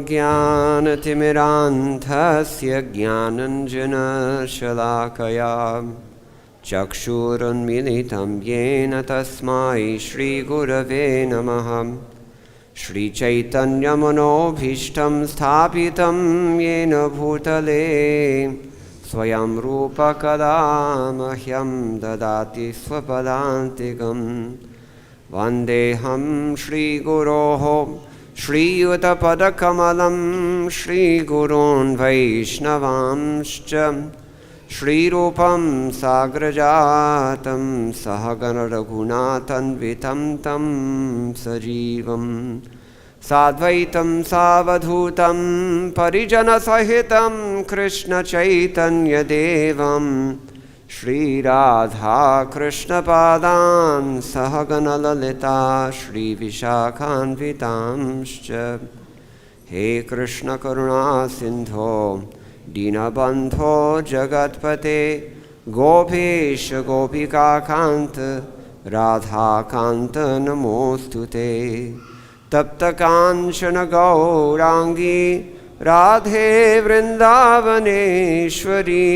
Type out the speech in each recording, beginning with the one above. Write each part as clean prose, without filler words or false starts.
ज्ञानतिमिरान्धस्य ज्ञानञ्जनशलाकया चक्षुरुन्मीलितं येन तस्मै श्रीगुरवे नमः। श्रीचैतन्यमनोभीष्टं स्थापितं येन भूतले स्वयं रूपकदा मह्यं ददाति स्वपदान्तिकं। वन्देऽहं श्रीगुरोः श्रीयुतपदकमलं श्रीगुरोन् वैष्णवांश्च श्रीरूपं साग्रजातं सहगणरघुनाथान्वितं तं सजीवं साद्वैतं सावधूतं परिजनसहितं कृष्णचैतन्यदेवं श्रीराधाकृष्णपादान् सहगणललिता श्रीविशाखान्वितांश्च। हे कृष्णकरुणासिन्धो दीनबन्धो जगत्पते गोपेश गोपिकान्त राधाकान्त नमोऽस्तु ते। तप्तकाञ्चन गौराङ्गी राधे वृन्दावनेश्वरी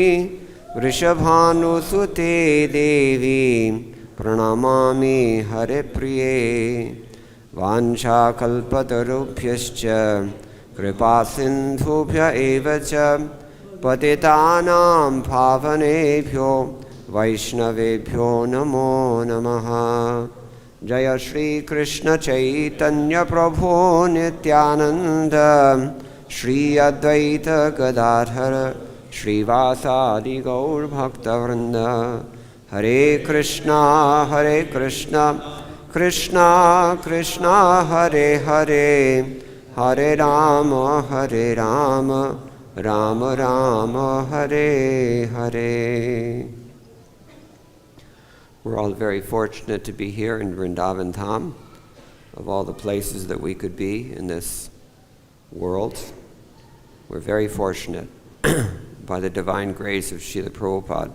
वृषभानुसुते देवी प्रणमामि हरिप्रिये। वाञ्छाकल्पतरुभ्यश्च कृपासिन्धुभ्य एव च पतितानां पावनेभ्यो वैष्णवेभ्यो नमो नमः। जय श्री कृष्ण चैतन्य प्रभु नित्यानंद श्री अद्वैत गदाधर श्रीवासादि गौर भक्तवृंद। हरे कृष्णा कृष्णा कृष्णा हरे हरे, हरे Ram Ram Ram Hare Hare. We're all very fortunate to be here in Vrindavan Dham. Of all the places that we could be in this world, we're very fortunate by the divine grace of Srila Prabhupada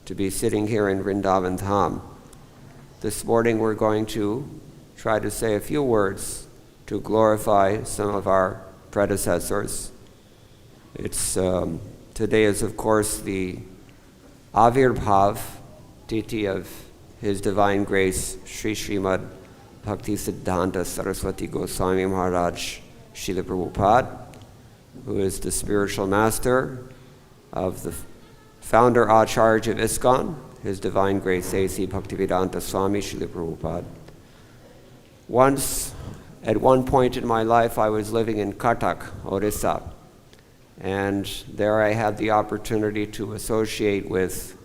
to be sitting here in Vrindavan Dham. This morning we're going to try to say a few words to glorify some of our predecessors. Today is of course the Avirbhav Titi of His Divine Grace Sri Srimad Bhaktisiddhanta Saraswati Goswami Maharaj Srila Prabhupada, who is the spiritual master of the founder Acharya of ISKCON, His Divine Grace A.C. Bhaktivedanta Swami Srila Prabhupada. At one point in my life, I was living in Cuttack, Orissa, and there I had the opportunity to associate with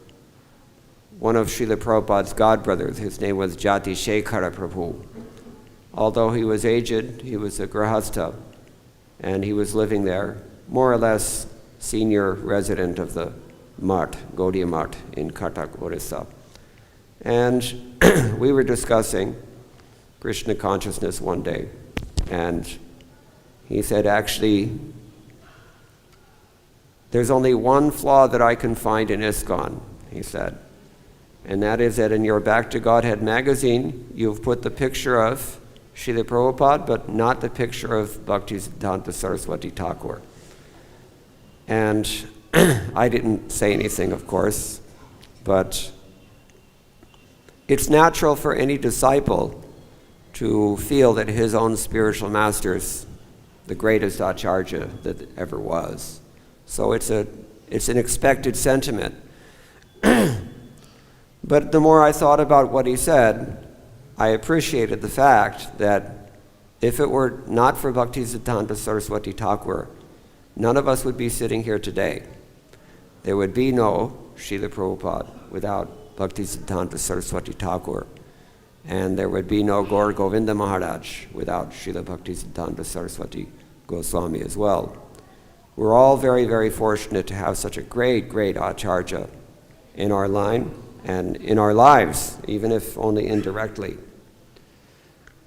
one of Srila Prabhupada's godbrothers. His name was Jati Shekhara Prabhu. Although he was aged, he was a grahastha, and he was living there, more or less senior resident of the Mat, Gaudiya Mat in Cuttack, Orissa. And we were discussing Krishna Consciousness one day, and he said, actually, there's only one flaw that I can find in ISKCON, he said, and that is that in your Back to Godhead magazine, you've put the picture of Srila Prabhupada, but not the picture of Bhaktisiddhanta Saraswati Thakur. And I didn't say anything, of course, but it's natural for any disciple to feel that his own spiritual master is the greatest acharya that ever was. So it's an expected sentiment. But the more I thought about what he said, I appreciated the fact that if it were not for Bhaktisiddhanta Saraswati Thakur, none of us would be sitting here today. There would be no Srila Prabhupada without Bhaktisiddhanta Saraswati Thakur. And there would be no Gaur Govinda Maharaj without Srila Bhaktisiddhanta Saraswati Goswami as well. We're all very, very fortunate to have such a great, great acharya in our line and in our lives, even if only indirectly.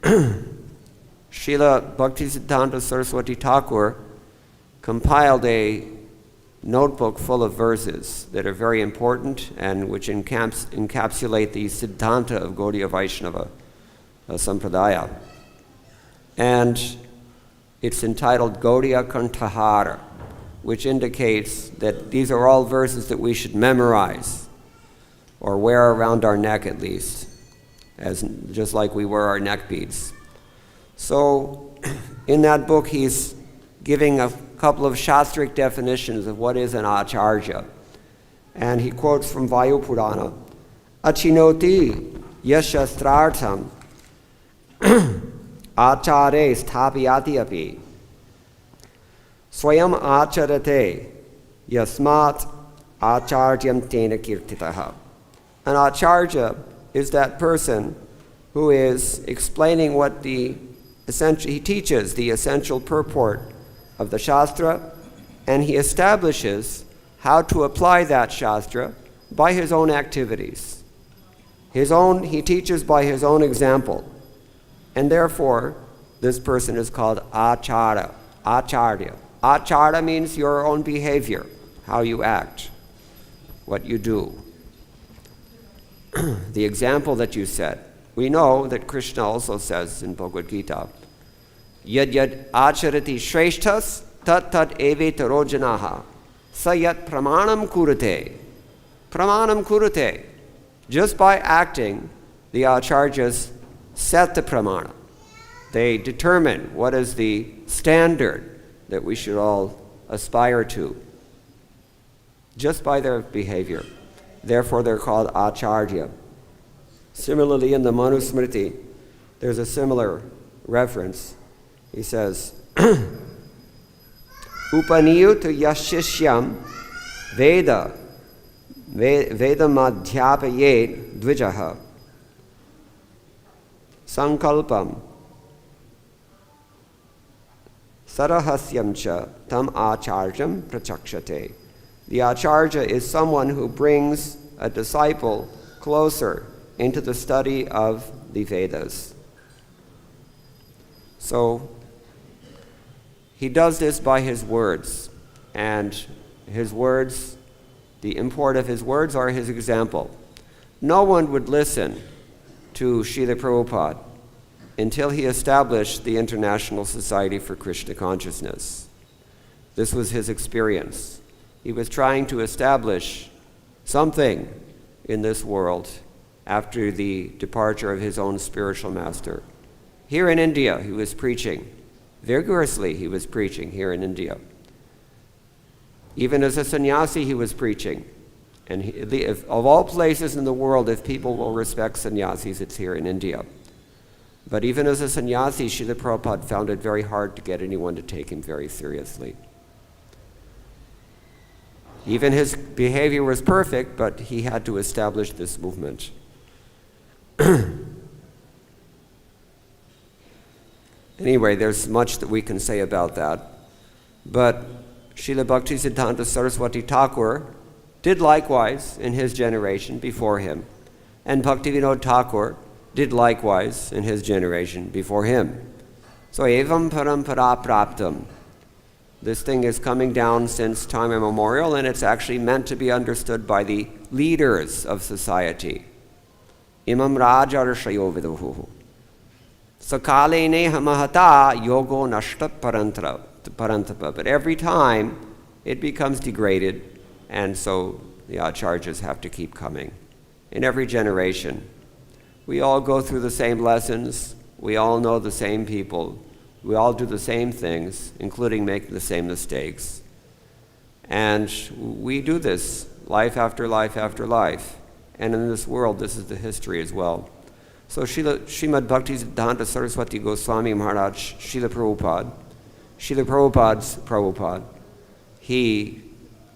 Srila Bhaktisiddhanta Saraswati Thakur compiled a notebook full of verses that are very important and which encapsulate the Siddhanta of Gaudiya Vaishnava Sampradaya. And it's entitled Gaudiya Kantahara, which indicates that these are all verses that we should memorize or wear around our neck at least, just like we wear our neck beads. So in that book, he's giving a couple of Shastric definitions of what is an acharya. And he quotes from Vayu Purana, Achinoti yashastrartham achare sthapiyati api swayam acharate yasmat acharyam tena kirtitaha. An acharya is that person who is explaining what he teaches the essential purport of the Shastra, and he establishes how to apply that Shastra by his own activities. He teaches by his own example. And therefore, this person is called acharya. Acharya means your own behavior, how you act, what you do. The example that you set. We know that Krishna also says in Bhagavad-gita, Yad yad acharati shreshthas tat tat evetaro janaha sayat pramanam kurate. Pramanam kurate. Just by acting, the acharyas set the pramana. They determine what is the standard that we should all aspire to, just by their behavior. Therefore, they're called acharya. Similarly, in the Manusmriti, there's a similar reference. He says, Upaniyut yashishyam Vedamadhyapayet dvijaha sankalpam sarahasyam cha tam acharyam prachakshate. The acharya is someone who brings a disciple closer into the study of the Vedas. So he does this by his words, and his words, the import of his words are his example. No one would listen to Srila Prabhupada until he established the International Society for Krishna Consciousness. This was his experience. He was trying to establish something in this world after the departure of his own spiritual master. Here in India, he was preaching. Vigorously, he was preaching here in India. Even as a sannyasi, he was preaching. And of all places in the world, if people will respect sannyasis, it's here in India. But even as a sannyasi, Srila Prabhupada found it very hard to get anyone to take him very seriously. Even his behavior was perfect, but he had to establish this movement. Anyway, there's much that we can say about that. But Srila Bhaktisiddhanta Saraswati Thakur did likewise in his generation before him. And Bhaktivedanta Thakur did likewise in his generation before him. So evam parampara praptam. This thing is coming down since time immemorial, and it's actually meant to be understood by the leaders of society. Imam rajarshayo viduhu. Sakalene hamahata yogo nashta parantapa. But every time it becomes degraded, and so the acharyas have to keep coming. In every generation, we all go through the same lessons, we all know the same people, we all do the same things, including making the same mistakes. And we do this life after life after life. And in this world, this is the history as well. So Srimad Bhaktisiddhanta Saraswati Goswami Maharaj, Srila Prabhupada's Prabhupada, he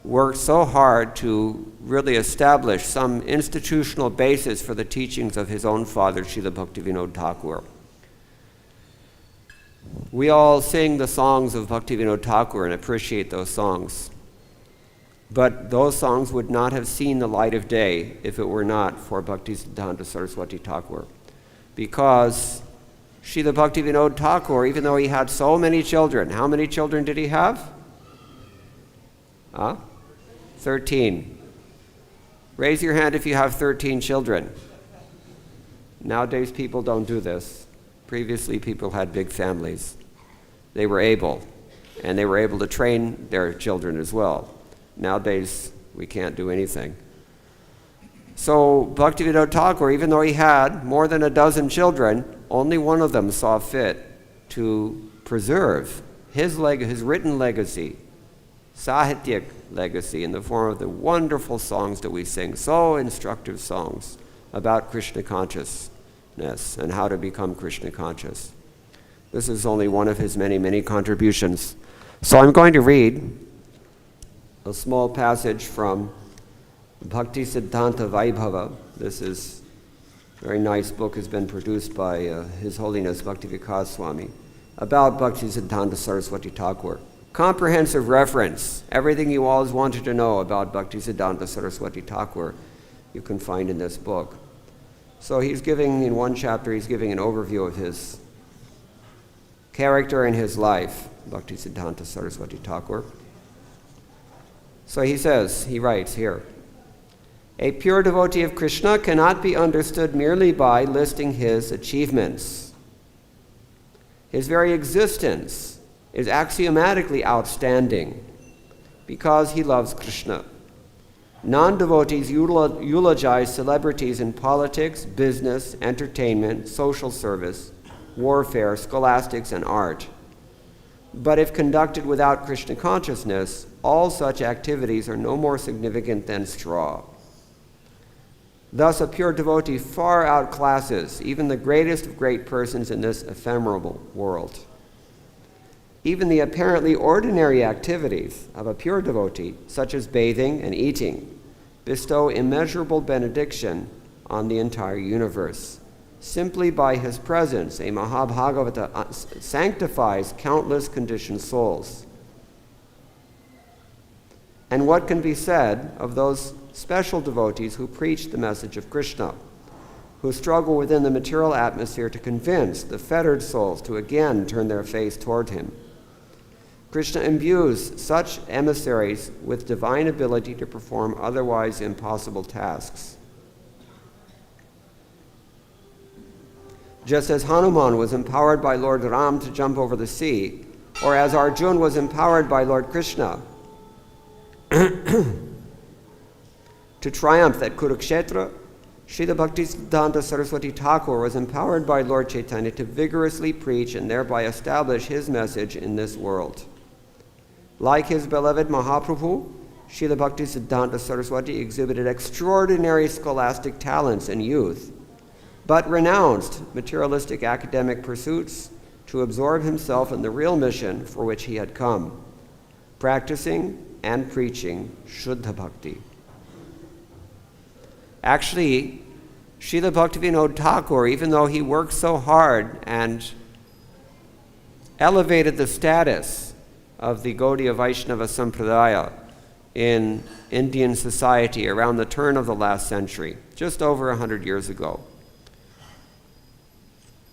worked so hard to really establish some institutional basis for the teachings of his own father, Srila Bhaktivedanta Thakur. We all sing the songs of Bhaktivedanta Thakur and appreciate those songs. But those songs would not have seen the light of day if it were not for Bhaktisiddhanta Saraswati Thakur. Because Srila Bhaktivedanta Thakur, even though he had so many children, how many children did he have? 13. Raise your hand if you have 13 children. Nowadays, people don't do this. Previously, people had big families. They were able, and they were able to train their children as well. Nowadays, we can't do anything. So Bhaktivedanta Thakur, even though he had more than a dozen children, only one of them saw fit to preserve his written legacy, Sahityak legacy, in the form of the wonderful songs that we sing, so instructive songs about Krishna consciousness and how to become Krishna conscious. This is only one of his many, many contributions. So I'm going to read a small passage from Bhaktisiddhanta Vaibhava. This is a very nice book, has been produced by His Holiness Bhaktivedanta Swami, about Bhaktisiddhanta Saraswati Thakur. Comprehensive reference. Everything you always wanted to know about Bhaktisiddhanta Saraswati Thakur, you can find in this book. So he's giving, in one chapter, he's giving an overview of his character and his life, Bhaktisiddhanta Saraswati Thakur. So he writes here, a pure devotee of Krishna cannot be understood merely by listing his achievements. His very existence is axiomatically outstanding because he loves Krishna. Non-devotees eulogize celebrities in politics, business, entertainment, social service, warfare, scholastics, and art. But if conducted without Krishna consciousness, all such activities are no more significant than straw. Thus, a pure devotee far outclasses even the greatest of great persons in this ephemeral world. Even the apparently ordinary activities of a pure devotee, such as bathing and eating, bestow immeasurable benediction on the entire universe. Simply by his presence, a Mahabhagavata sanctifies countless conditioned souls. And what can be said of those special devotees who preach the message of Krishna, who struggle within the material atmosphere to convince the fettered souls to again turn their face toward him? Krishna imbues such emissaries with divine ability to perform otherwise impossible tasks. Just as Hanuman was empowered by Lord Ram to jump over the sea, or as Arjuna was empowered by Lord Krishna to triumph at Kurukshetra, Srila Bhaktisiddhanta Saraswati Thakur was empowered by Lord Chaitanya to vigorously preach and thereby establish his message in this world. Like his beloved Mahaprabhu, Srila Bhaktisiddhanta Saraswati exhibited extraordinary scholastic talents in youth, but renounced materialistic academic pursuits to absorb himself in the real mission for which he had come, practicing and preaching Shuddha Bhakti. Actually, Srila Bhaktivedanta Thakur, even though he worked so hard and elevated the status of the Gaudiya Vaishnava Sampradaya in Indian society around the turn of the last century, just over 100 years ago,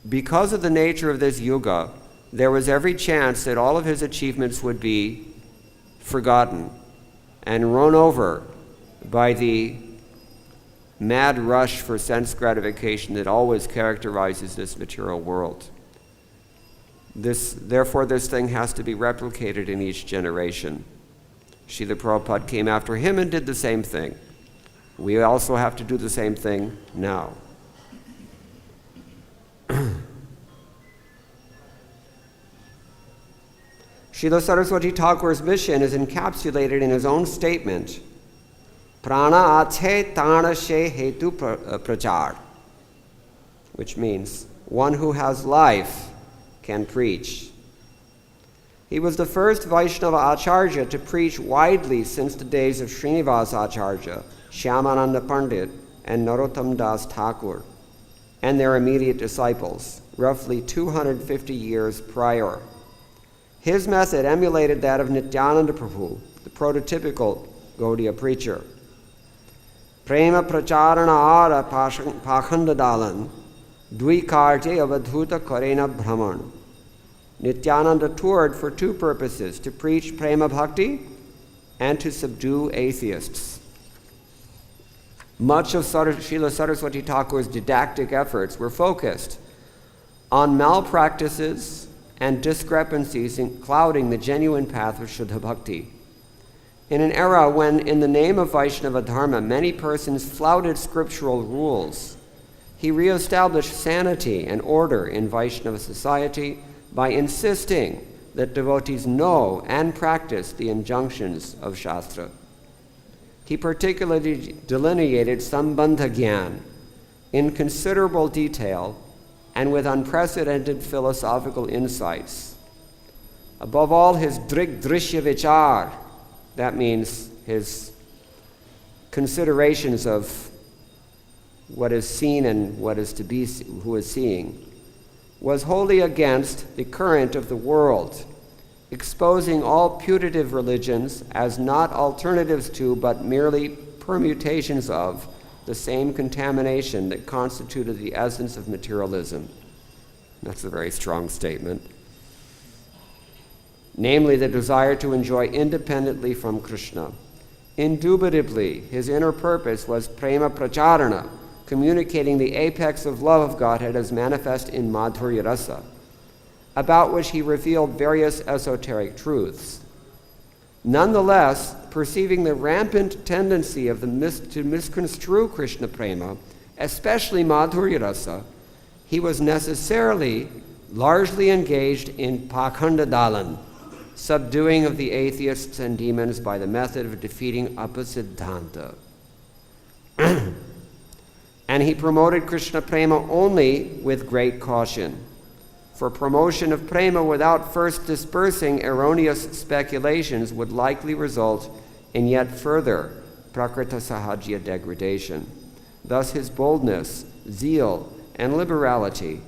because of the nature of this yuga, there was every chance that all of his achievements would be forgotten and run over by the mad rush for sense gratification that always characterizes this material world. Therefore, this thing has to be replicated in each generation. Srila Prabhupada came after him and did the same thing. We also have to do the same thing now. Srila Saraswati Thakur's mission is encapsulated in his own statement, Prana ache tana she hetu prachar, which means one who has life can preach. He was the first Vaishnava Acharya to preach widely since the days of Srinivasa Acharya, Shyamananda Pandit, and Narottam Das Thakur, and their immediate disciples, roughly 250 years prior. His method emulated that of Nityananda Prabhu, the prototypical Gaudiya preacher. Prema pracharana ara pakhandadalan, dvikarte avadhuta karena brahman. Nityananda toured for two purposes, to preach prema bhakti and to subdue atheists. Much of Srila Saraswati Thakur's didactic efforts were focused on malpractices and discrepancies in clouding the genuine path of Shuddha Bhakti. In an era when, in the name of Vaishnava Dharma, many persons flouted scriptural rules, he reestablished sanity and order in Vaishnava society by insisting that devotees know and practice the injunctions of Shastra. He particularly delineated Sambandha Gyan in considerable detail and with unprecedented philosophical insights. Above all, his Drig Drishya Vichar, that means his considerations of what is seen and what is to be, who is seeing, was wholly against the current of the world, exposing all putative religions as not alternatives to, but merely permutations of, the same contamination that constituted the essence of materialism. That's a very strong statement. Namely, the desire to enjoy independently from Krishna. Indubitably, his inner purpose was prema pracharana, communicating the apex of love of Godhead as manifest in Madhurya Rasa, about which he revealed various esoteric truths. Nonetheless, perceiving the rampant tendency of to misconstrue Krishna Prema, especially Madhurya Rasa, he was necessarily largely engaged in Pakhanda Dalan, subduing of the atheists and demons by the method of defeating Bhaktisiddhanta. And he promoted Krishna Prema only with great caution. For promotion of Prema without first dispersing erroneous speculations would likely result in yet further Prakrita Sahajya degradation. Thus his boldness, zeal, and liberality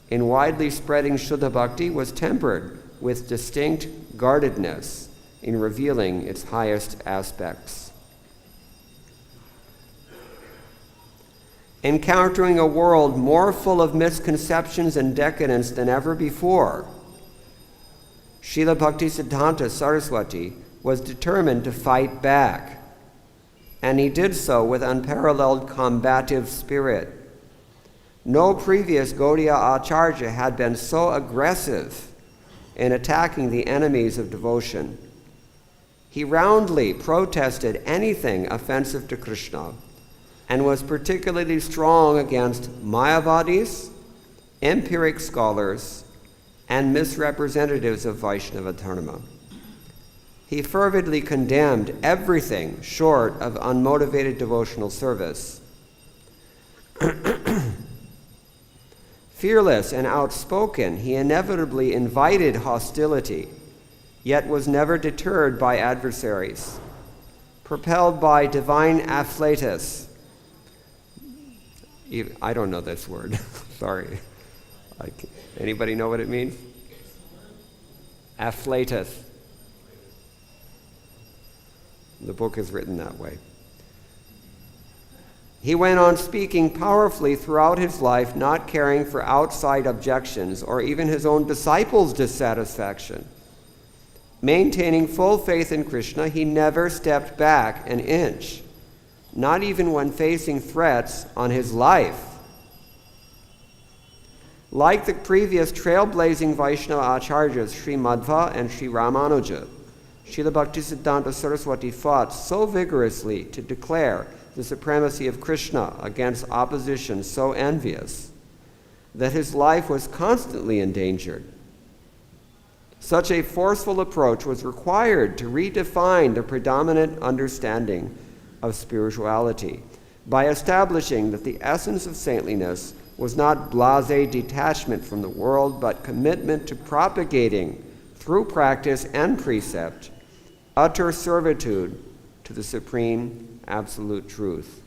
in widely spreading Shuddha Bhakti was tempered with distinct guardedness in revealing its highest aspects. Encountering a world more full of misconceptions and decadence than ever before, Srila Bhaktisiddhanta Saraswati was determined to fight back, and he did so with unparalleled combative spirit. No previous Gaudiya Acharya had been so aggressive in attacking the enemies of devotion. He roundly protested anything offensive to Krishna, and was particularly strong against Mayavadis, empiric scholars, and misrepresentatives of Vaishnava Dharma. He fervidly condemned everything short of unmotivated devotional service. Fearless and outspoken, he inevitably invited hostility, yet was never deterred by adversaries. Propelled by divine afflatus, I don't know this word. Sorry. Anybody know what it means? Afflatus. The book is written that way. He went on speaking powerfully throughout his life, not caring for outside objections or even his own disciples' dissatisfaction. Maintaining full faith in Krishna, he never stepped back an inch, not even when facing threats on his life. Like the previous trailblazing Vaishnava Acharyas, Sri Madhva and Sri Ramanuja, Srila Bhaktisiddhanta Saraswati fought so vigorously to declare the supremacy of Krishna against opposition so envious that his life was constantly endangered. Such a forceful approach was required to redefine the predominant understanding of spirituality by establishing that the essence of saintliness was not blasé detachment from the world, but commitment to propagating, through practice and precept, utter servitude to the supreme absolute truth.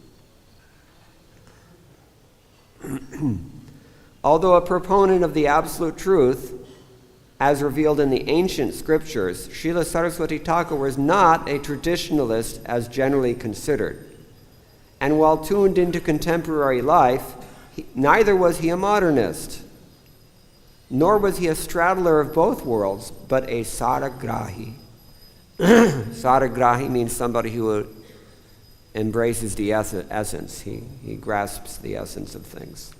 Although a proponent of the absolute truth, as revealed in the ancient scriptures, Srila Saraswati Thakur was not a traditionalist as generally considered. And while tuned into contemporary life, neither was he a modernist, nor was he a straddler of both worlds, but a saragrahi, Saragrahi means somebody who embraces the essence. He grasps the essence of things.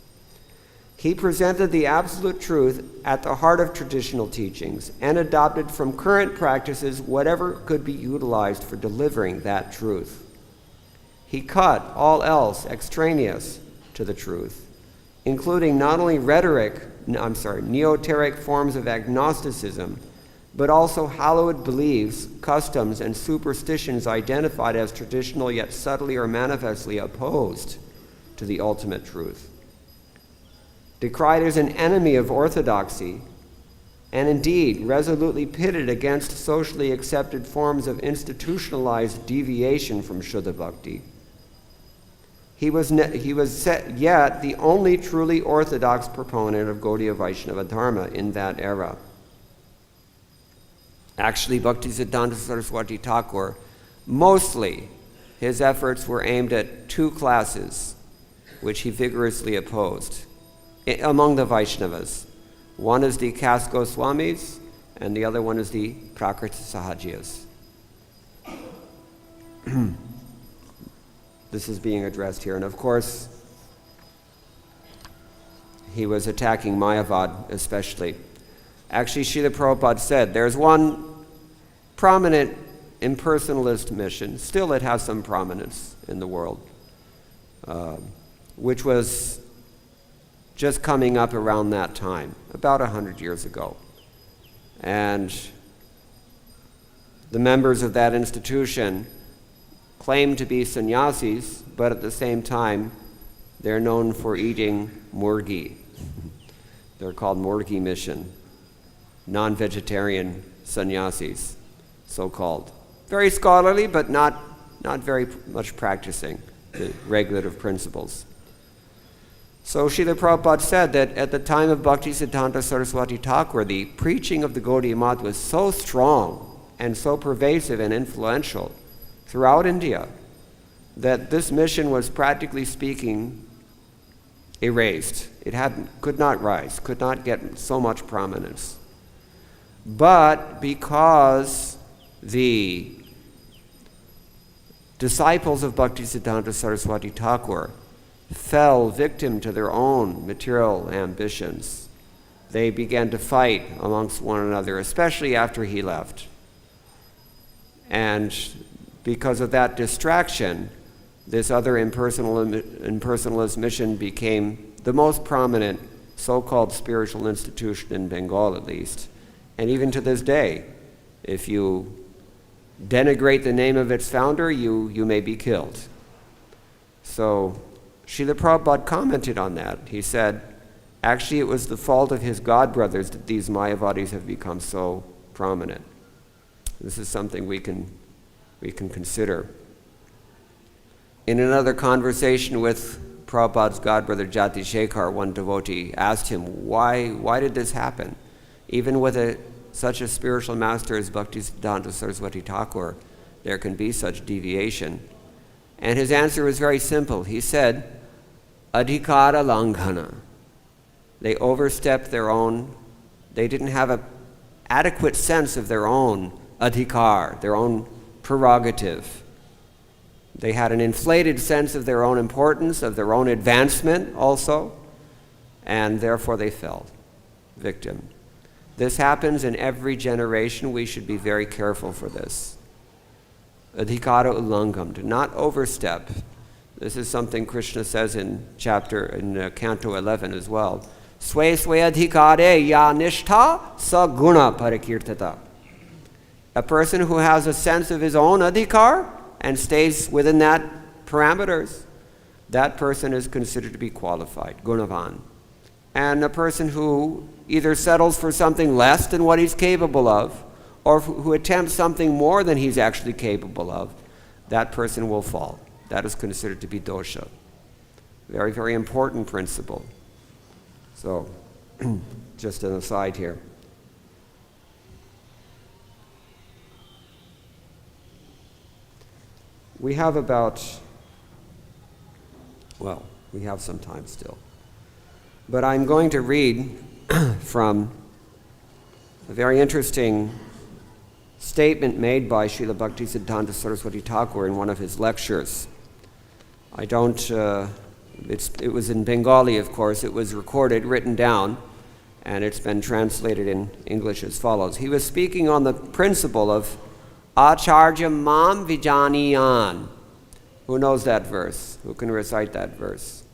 He presented the absolute truth at the heart of traditional teachings and adopted from current practices whatever could be utilized for delivering that truth. He cut all else extraneous to the truth, including not only neoteric forms of agnosticism, but also hallowed beliefs, customs, and superstitions identified as traditional yet subtly or manifestly opposed to the ultimate truth. Decried as an enemy of orthodoxy, and indeed resolutely pitted against socially accepted forms of institutionalized deviation from Shuddha Bhakti. He was yet the only truly orthodox proponent of Gaudiya Vaishnava Dharma in that era. Actually, Bhaktisiddhanta Saraswati Thakur, mostly his efforts were aimed at two classes, which he vigorously opposed among the Vaishnavas. One is the caste Goswamis, and the other one is the Prakriti Sahajiyas. This is being addressed here. And of course, he was attacking Mayavad especially. Actually, Srila Prabhupada said there's one prominent impersonalist mission, still it has some prominence in the world, which was just coming up around that time, about 100 years ago. And the members of that institution claim to be sannyasis, but at the same time, they're known for eating murgi. They're called Murgi Mission, non-vegetarian sannyasis, so-called. Very scholarly, but not very much practicing the regulative principles. So Srila Prabhupada said that at the time of Bhaktisiddhanta Saraswati Thakur, the preaching of the Gaudiya Math was so strong and so pervasive and influential throughout India that this mission was practically speaking erased. It could not rise, could not get so much prominence. But because the disciples of Bhaktisiddhanta Saraswati Thakur fell victim to their own material ambitions, they began to fight amongst one another, especially after he left. And because of that distraction, this other impersonalist mission became the most prominent so-called spiritual institution in Bengal, at least. And even to this day, if you denigrate the name of its founder, you may be killed. So Srila Prabhupada commented on that. He said, actually it was the fault of his godbrothers that these Mayavadis have become so prominent. This is something we can consider. In another conversation with Prabhupada's godbrother Jati Shekhar, one devotee asked him, why did this happen? Even with such a spiritual master as Bhaktisiddhanta Saraswati Thakur, there can be such deviation. And his answer was very simple. He said, adhikara langhana. They overstepped they didn't have an adequate sense of their own adhikar, their own prerogative. They had an inflated sense of their own importance, of their own advancement also, and therefore they fell victim. This happens in every generation. We should be very careful for this. Adhikara ulangam, to not overstep. This is something Krishna says in Canto 11 as well. Swe adhikare ya nishtha sa guna parakirtata. A person who has a sense of his own adhikar and stays within that parameters, that person is considered to be qualified, gunavan. And a person who either settles for something less than what he's capable of, or who attempts something more than he's actually capable of, that person will fall. That is considered to be dosha. Very, very important principle. So, just an aside here. We have we have some time still. But I'm going to read from a very interesting statement made by Srila Bhaktisiddhanta Saraswati Thakur in one of his lectures. It was in Bengali, of course. It was recorded, written down, and it's been translated in English as follows. He was speaking on the principle of acarya mam vijaniyan. Who knows that verse? Who can recite that verse?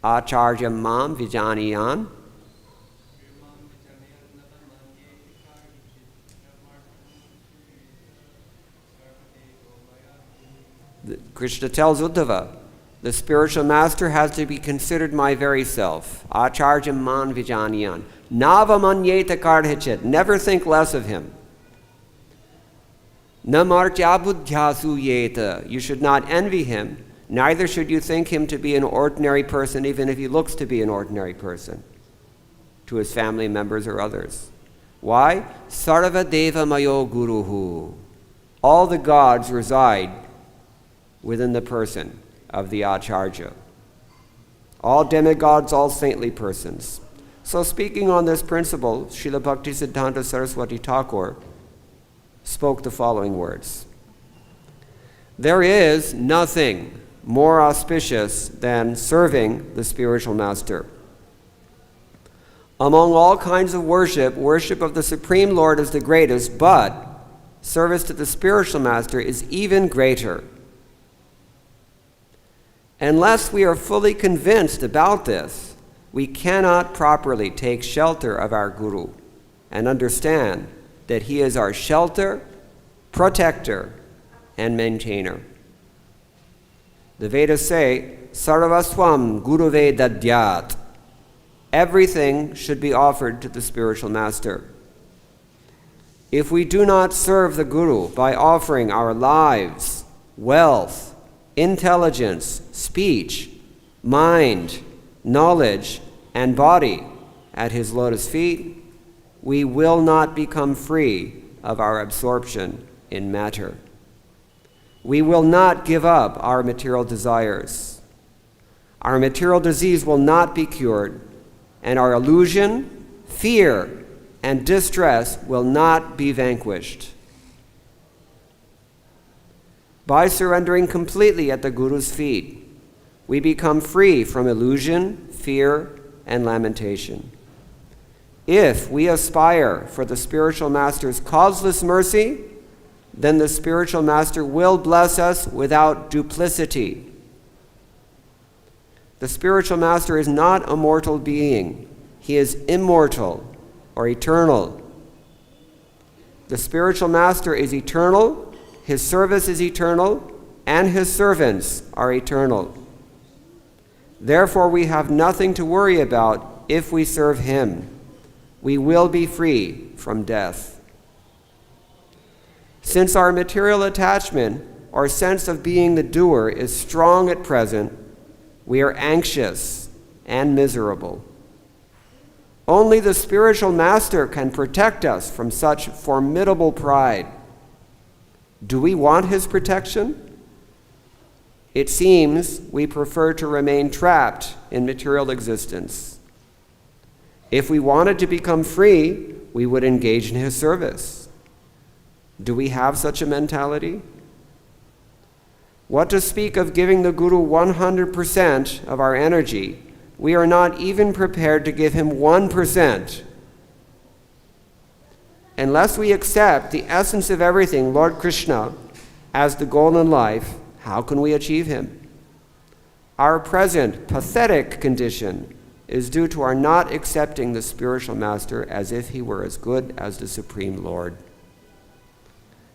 Acarya mam vijaniyan. Krishna tells Uddhava, the spiritual master has to be considered my very self. Acarya man vijaniyan. Nava manyeta kardhichet. Never think less of him. Namartyabudhyasu yeta. You should not envy him. Neither should you think him to be an ordinary person, even if he looks to be an ordinary person, to his family members or others. Why? Sarva deva mayo guruhu. All the gods reside within the person of the Acharya. All demigods, all saintly persons. So speaking on this principle, Srila Bhaktisiddhanta Saraswati Thakur spoke the following words. There is nothing more auspicious than serving the spiritual master. Among all kinds of worship, worship of the Supreme Lord is the greatest, but service to the spiritual master is even greater. Unless we are fully convinced about this, we cannot properly take shelter of our Guru and understand that he is our shelter, protector, and maintainer. The Vedas say, Sarvaswam Guruve Dadyat. Everything should be offered to the spiritual master. If we do not serve the Guru by offering our lives, wealth, intelligence, speech, mind, knowledge, and body at his lotus feet, we will not become free of our absorption in matter. We will not give up our material desires. Our material disease will not be cured, and our illusion, fear, and distress will not be vanquished. By surrendering completely at the Guru's feet, we become free from illusion, fear, and lamentation. If we aspire for the spiritual master's causeless mercy, then the spiritual master will bless us without duplicity. The spiritual master is not a mortal being. He is immortal or eternal. The spiritual master is eternal, his service is eternal, and his servants are eternal. Therefore, we have nothing to worry about if we serve him. We will be free from death. Since our material attachment or sense of being the doer is strong at present, we are anxious and miserable. Only the spiritual master can protect us from such formidable pride. Do we want his protection? It seems we prefer to remain trapped in material existence. If we wanted to become free, we would engage in his service. Do we have such a mentality? What to speak of giving the Guru 100% of our energy? We are not even prepared to give him 1%. Unless we accept the essence of everything, Lord Krishna, as the goal in life, how can we achieve him? Our present pathetic condition is due to our not accepting the spiritual master as if he were as good as the Supreme Lord.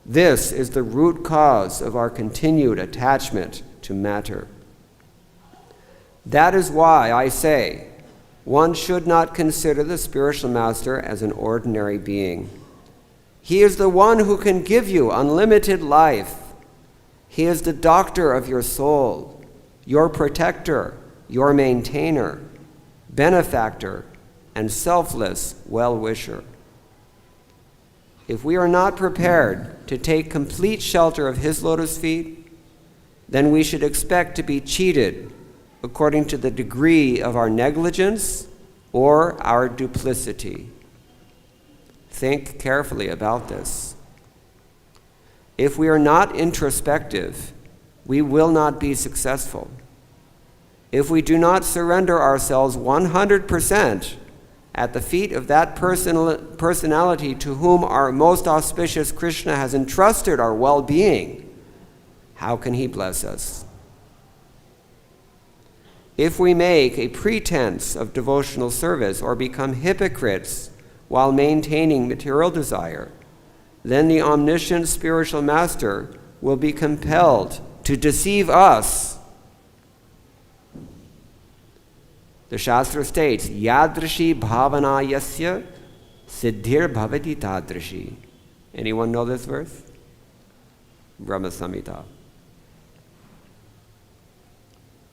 This is the root cause of our continued attachment to matter. That is why I say one should not consider the spiritual master as an ordinary being. He is the one who can give you unlimited life. He is the doctor of your soul, your protector, your maintainer, benefactor, and selfless well-wisher. If we are not prepared to take complete shelter of his lotus feet, then we should expect to be cheated according to the degree of our negligence or our duplicity. Think carefully about this. If we are not introspective, we will not be successful. If we do not surrender ourselves 100% at the feet of that personality to whom our most auspicious Krishna has entrusted our well-being, how can he bless us? If we make a pretense of devotional service or become hypocrites while maintaining material desire, then the omniscient spiritual master will be compelled to deceive us. The Shastra states, Yadrishi bhavana yasya siddhir bhavati tadrishi. Anyone know this verse? Brahma Samhita.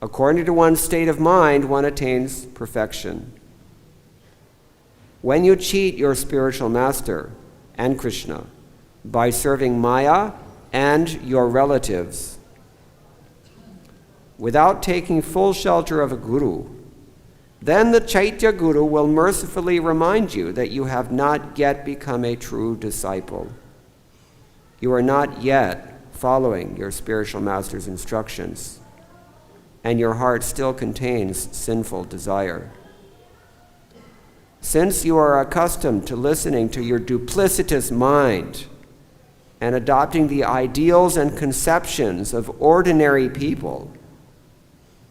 According to one's state of mind, one attains perfection. When you cheat your spiritual master and Krishna by serving Maya and your relatives, without taking full shelter of a guru, then the Chaitya Guru will mercifully remind you that you have not yet become a true disciple. You are not yet following your spiritual master's instructions, and your heart still contains sinful desire. Since you are accustomed to listening to your duplicitous mind and adopting the ideals and conceptions of ordinary people,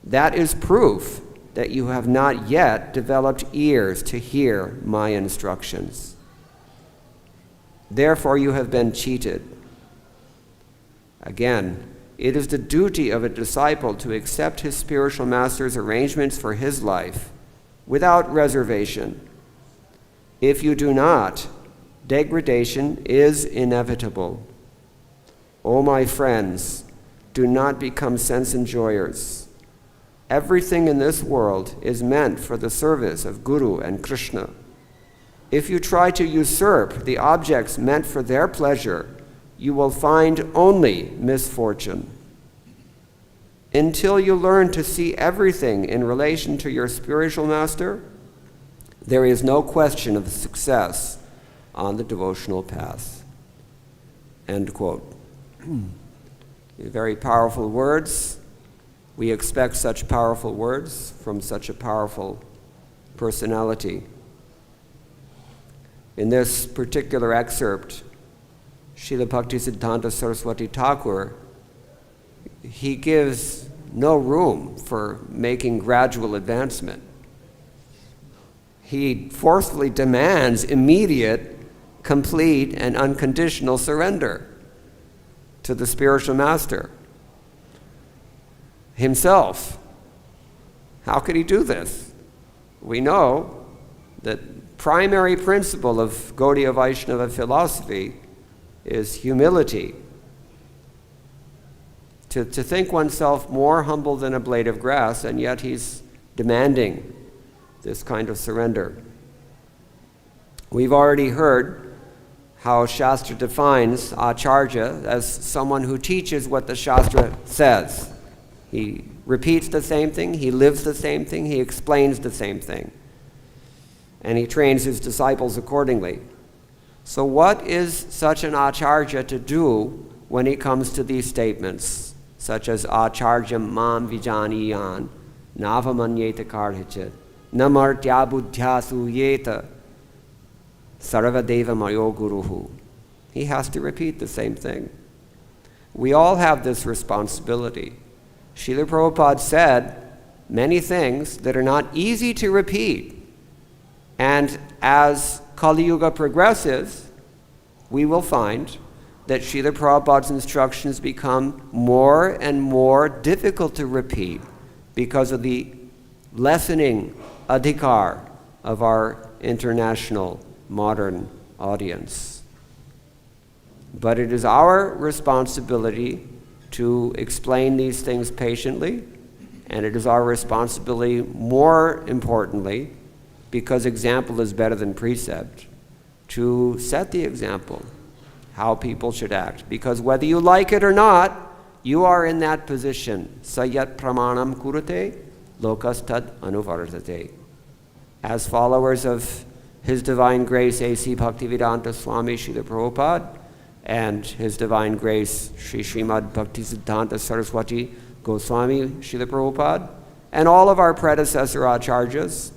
that is proof that you have not yet developed ears to hear my instructions. Therefore, you have been cheated. Again, it is the duty of a disciple to accept his spiritual master's arrangements for his life without reservation. If you do not, degradation is inevitable. O my friends, do not become sense enjoyers. Everything in this world is meant for the service of Guru and Krishna. If you try to usurp the objects meant for their pleasure, you will find only misfortune. Until you learn to see everything in relation to your spiritual master, there is no question of success on the devotional path. End quote. Very powerful words. We expect such powerful words from such a powerful personality. In this particular excerpt, Srila Bhaktisiddhanta Saraswati Thakur, he gives no room for making gradual advancement. He forcefully demands immediate, complete, and unconditional surrender to the spiritual master himself. How could he do this? We know that primary principle of Gaudiya Vaishnava philosophy is humility. To think oneself more humble than a blade of grass, and yet he's demanding this kind of surrender. We've already heard how Shastra defines acarya as someone who teaches what the Shastra says. He repeats the same thing, he lives the same thing, he explains the same thing. And he trains his disciples accordingly. So what is such an acarya to do when he comes to these statements, such as acaryam mam vijaniyan, navamanyeta karhichet, namartya buddhya suyeta, sarvadeva mayo guruhu? He has to repeat the same thing. We all have this responsibility. Srila Prabhupada said many things that are not easy to repeat. And as Kali Yuga progresses, we will find that Srila Prabhupada's instructions become more and more difficult to repeat because of the lessening adhikar of our international modern audience. But it is our responsibility to explain these things patiently, and it is our responsibility, more importantly, because example is better than precept, to set the example, how people should act. Because whether you like it or not, you are in that position. Sayat pramanam kurate, lokastad anuvartate. As followers of His Divine Grace A.C. Bhaktivedanta Swami Srila Prabhupada, and His Divine Grace, Sri Srimad-Bhaktisiddhanta Saraswati Goswami Srila Prabhupada, and all of our predecessor acharyas,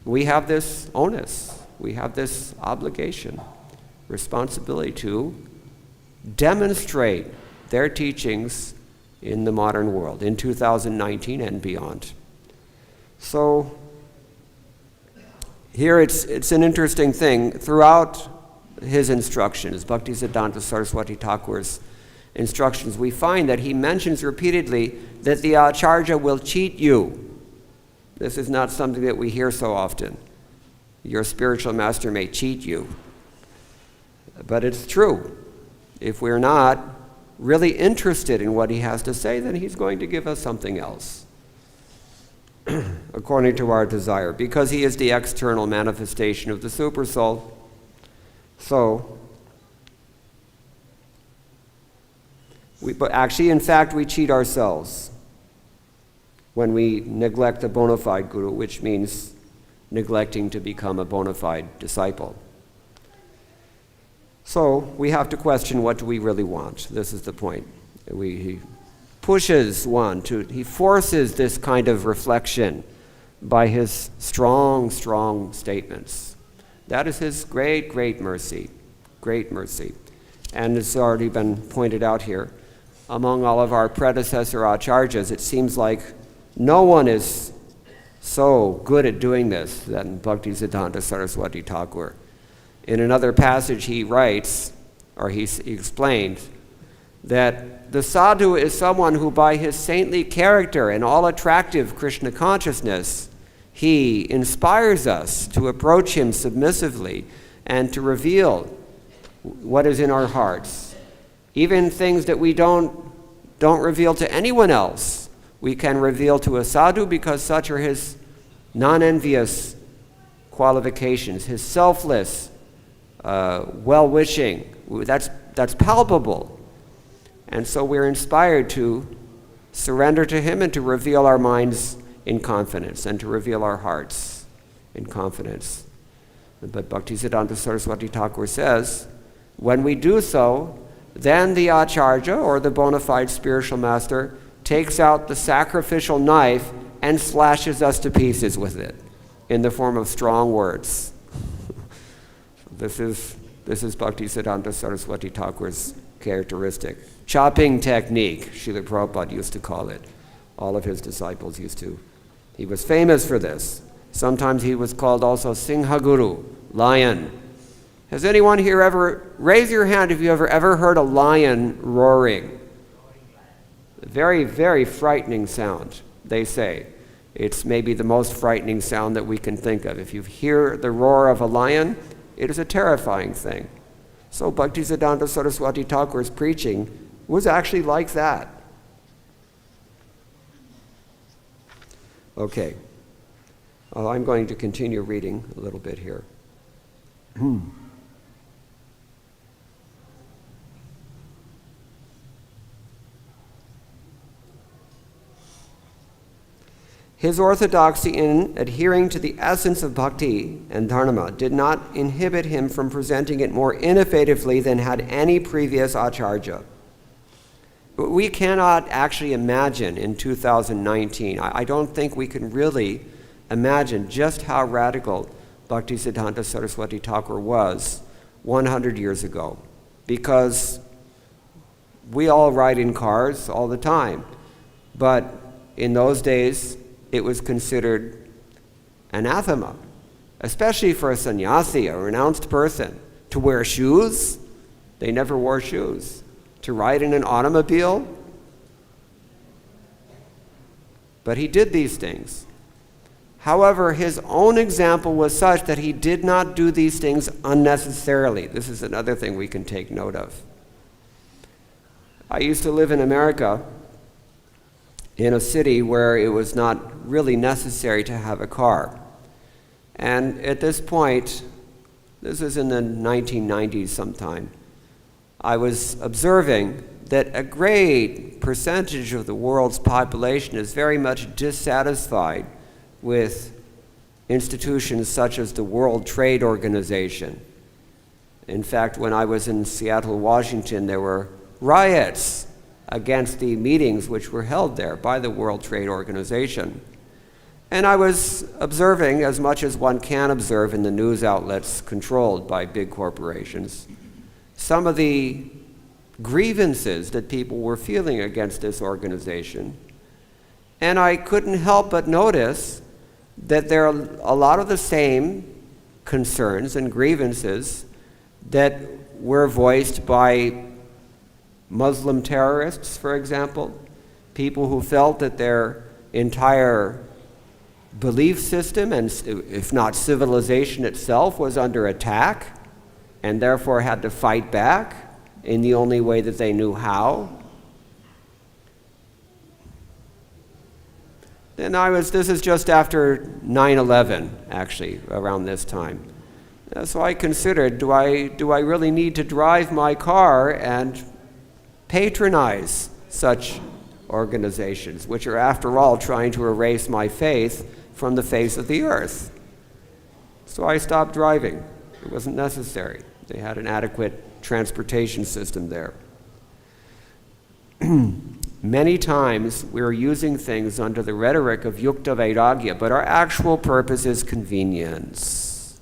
we have this onus, we have this obligation, responsibility to demonstrate their teachings in the modern world, in 2019 and beyond. So here it's an interesting thing. Throughout his instructions, Bhaktisiddhanta Saraswati Thakur's instructions, we find that he mentions repeatedly that the acharya will cheat you. This is not something that we hear so often. Your spiritual master may cheat you. But it's true. If we're not really interested in what he has to say, then he's going to give us something else, according to our desire, because he is the external manifestation of the Supersoul. So, but actually, in fact, we cheat ourselves when we neglect a bona fide guru, which means neglecting to become a bona fide disciple. So we have to question, what do we really want? This is the point. He pushes one to, he forces this kind of reflection by his strong, strong statements. That is his great, great mercy. Great mercy. And it's already been pointed out here. Among all of our predecessor acharyas, it seems like no one is so good at doing this than Bhaktisiddhanta Saraswati Thakur. In another passage he writes, or he explains, that the sadhu is someone who by his saintly character and all attractive Krishna consciousness, he inspires us to approach him submissively and to reveal what is in our hearts. Even things that we don't reveal to anyone else, we can reveal to a sadhu, because such are his non-envious qualifications, his selfless well-wishing. That's palpable. And so we're inspired to surrender to him and to reveal our minds in confidence and to reveal our hearts in confidence. But Bhaktisiddhanta Saraswati Thakur says, when we do so, then the acharya, or the bona fide spiritual master, takes out the sacrificial knife and slashes us to pieces with it in the form of strong words. This is Bhaktisiddhanta Saraswati Thakur's characteristic. Chopping technique, Srila Prabhupada used to call it. All of his disciples used to. He was famous for this. Sometimes he was called also Sinhaguru, lion. Has anyone here ever, raise your hand if you ever heard a lion roaring? Very, very frightening sound, they say. It's maybe the most frightening sound that we can think of. If you hear the roar of a lion, it is a terrifying thing. So Bhaktisiddhanta Saraswati Thakur's preaching was actually like that. Okay. I'm going to continue reading a little bit here. His orthodoxy in adhering to the essence of bhakti and dharma did not inhibit him from presenting it more innovatively than had any previous acharya. But we cannot actually imagine in 2019, I don't think we can really imagine just how radical Bhaktisiddhanta Saraswati Thakur was 100 years ago, because we all ride in cars all the time. But in those days, it was considered anathema, especially for a sannyasi, a renounced person, to wear shoes. They never wore shoes. To ride in an automobile. But he did these things. However, his own example was such that he did not do these things unnecessarily. This is another thing we can take note of. I used to live in America, in a city where it was not really necessary to have a car. And at this point, this is in the 1990s sometime, I was observing that a great percentage of the world's population is very much dissatisfied with institutions such as the World Trade Organization. In fact, when I was in Seattle, Washington, there were riots against the meetings which were held there by the World Trade Organization. And I was observing, as much as one can observe in the news outlets controlled by big corporations, some of the grievances that people were feeling against this organization. And I couldn't help but notice that there are a lot of the same concerns and grievances that were voiced by Muslim terrorists, for example, people who felt that their entire belief system, and if not civilization itself, was under attack and therefore had to fight back in the only way that they knew how. Then this is just after 9/11, actually, around this time. So I considered, do I really need to drive my car and patronize such organizations, which are, after all, trying to erase my faith from the face of the earth? So I stopped driving. It wasn't necessary. They had an adequate transportation system there. Many times we're using things under the rhetoric of yukta vairagya, but our actual purpose is convenience,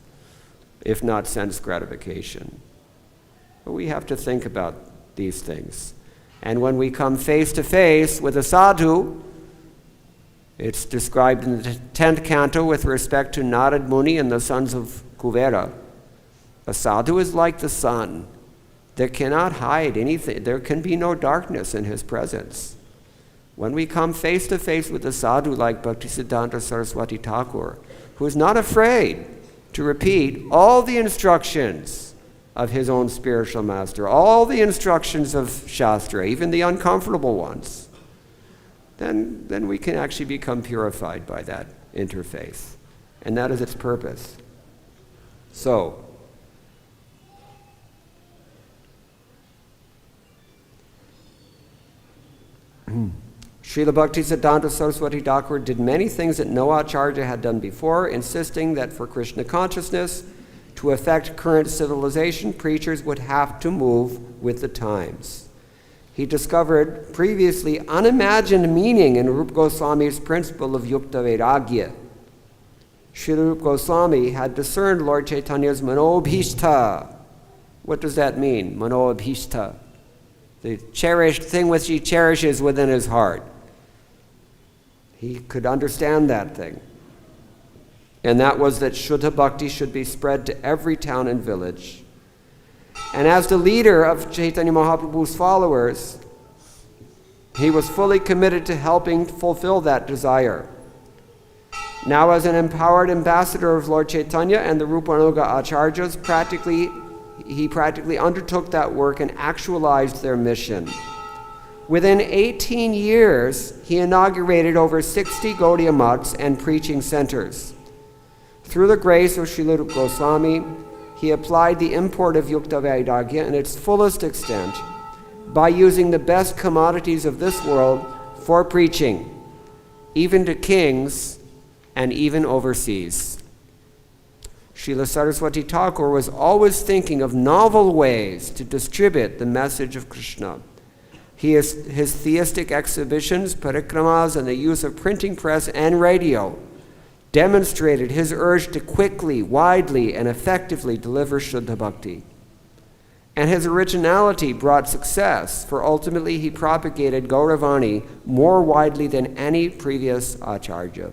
if not sense gratification. But we have to think about these things. And when we come face to face with a sadhu, it's described in the 10th canto with respect to Narad Muni and the sons of Kuvera. A sadhu is like the sun that cannot hide anything. There can be no darkness in his presence. When we come face to face with a sadhu like Bhaktisiddhanta Saraswati Thakur, who is not afraid to repeat all the instructions of his own spiritual master, all the instructions of Shastra, even the uncomfortable ones, then we can actually become purified by that interface. And that is its purpose. So, Srila Bhaktisiddhanta Saraswati Thakur did many things that no acharya had done before, insisting that for Krishna consciousness to affect current civilization, preachers would have to move with the times. He discovered previously unimagined meaning in Rupa Goswami's principle of yukta vairagya. Srila Rupa Goswami had discerned Lord Chaitanya's mano-abhishta. What does that mean, mano-abhishta? The cherished thing which he cherishes within his heart. He could understand that thing. And that was that Shuddha Bhakti should be spread to every town and village. And as the leader of Chaitanya Mahaprabhu's followers, he was fully committed to helping fulfill that desire. Now, as an empowered ambassador of Lord Chaitanya and the Rupanuga Acharyas, he practically undertook that work and actualized their mission. Within 18 years, he inaugurated over 60 Gaudiya mats and preaching centers. Through the grace of Srila Rupa Goswami, he applied the import of yukta vairagya in its fullest extent by using the best commodities of this world for preaching, even to kings and even overseas. Srila Saraswati Thakur was always thinking of novel ways to distribute the message of Krishna. His theistic exhibitions, parikramas, and the use of printing press and radio demonstrated his urge to quickly, widely, and effectively deliver Shuddha Bhakti. And his originality brought success, for ultimately he propagated Gauravani more widely than any previous acharya.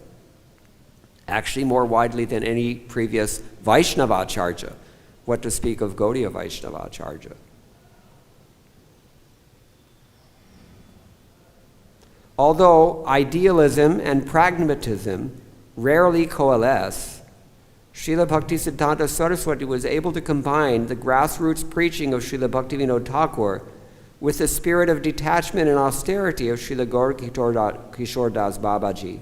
Actually, more widely than any previous Vaishnava acharya. What to speak of Gaudiya Vaishnava acharya. Although idealism and pragmatism rarely coalesce, Srila Bhaktisiddhanta Saraswati was able to combine the grassroots preaching of Srila Bhaktivinoda Thakur with the spirit of detachment and austerity of Srila Gaur Kishore Das Babaji.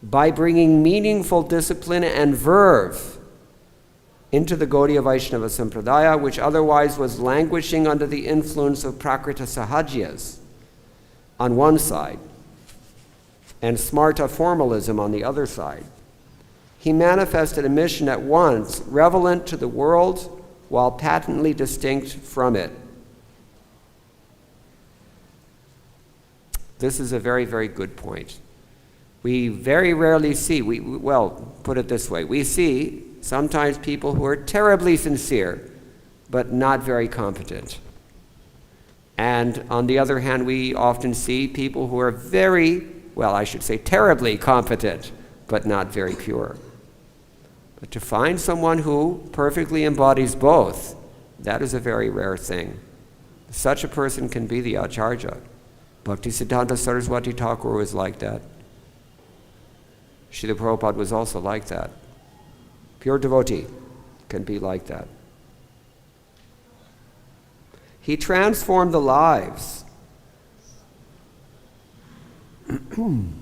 By bringing meaningful discipline and verve into the Gaudiya Vaishnava Sampradaya, which otherwise was languishing under the influence of Prakrita Sahajias on one side, and smarta formalism on the other side. He manifested a mission at once relevant to the world, while patently distinct from it. This is a very, very good point. We very rarely see, put it this way, we see sometimes people who are terribly sincere, but not very competent. And on the other hand, we often see people who are terribly competent, but not very pure. But to find someone who perfectly embodies both, that is a very rare thing. Such a person can be the Acharya. Bhaktisiddhanta Saraswati Thakur was like that. Srila Prabhupada was also like that. Pure devotee can be like that. He transformed the lives and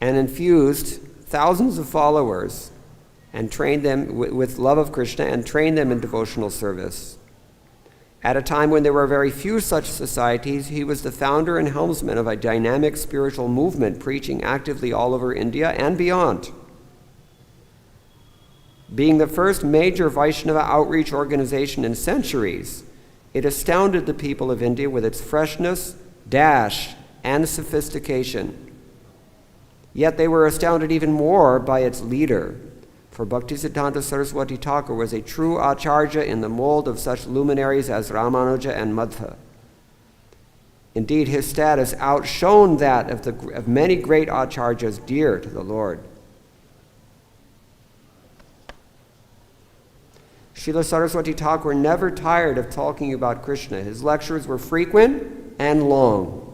infused thousands of followers and trained them with love of Krishna and trained them in devotional service. At a time when there were very few such societies, he was the founder and helmsman of a dynamic spiritual movement preaching actively all over India and beyond. Being the first major Vaishnava outreach organization in centuries, it astounded the people of India with its freshness, dash, and sophistication. Yet they were astounded even more by its leader, for Bhaktisiddhanta Saraswati Thakur was a true Acharya in the mold of such luminaries as Ramanuja and Madhva. Indeed, his status outshone that of many great Acharyas dear to the Lord. Srila Saraswati Thakur never tired of talking about Krishna. His lectures were frequent and long.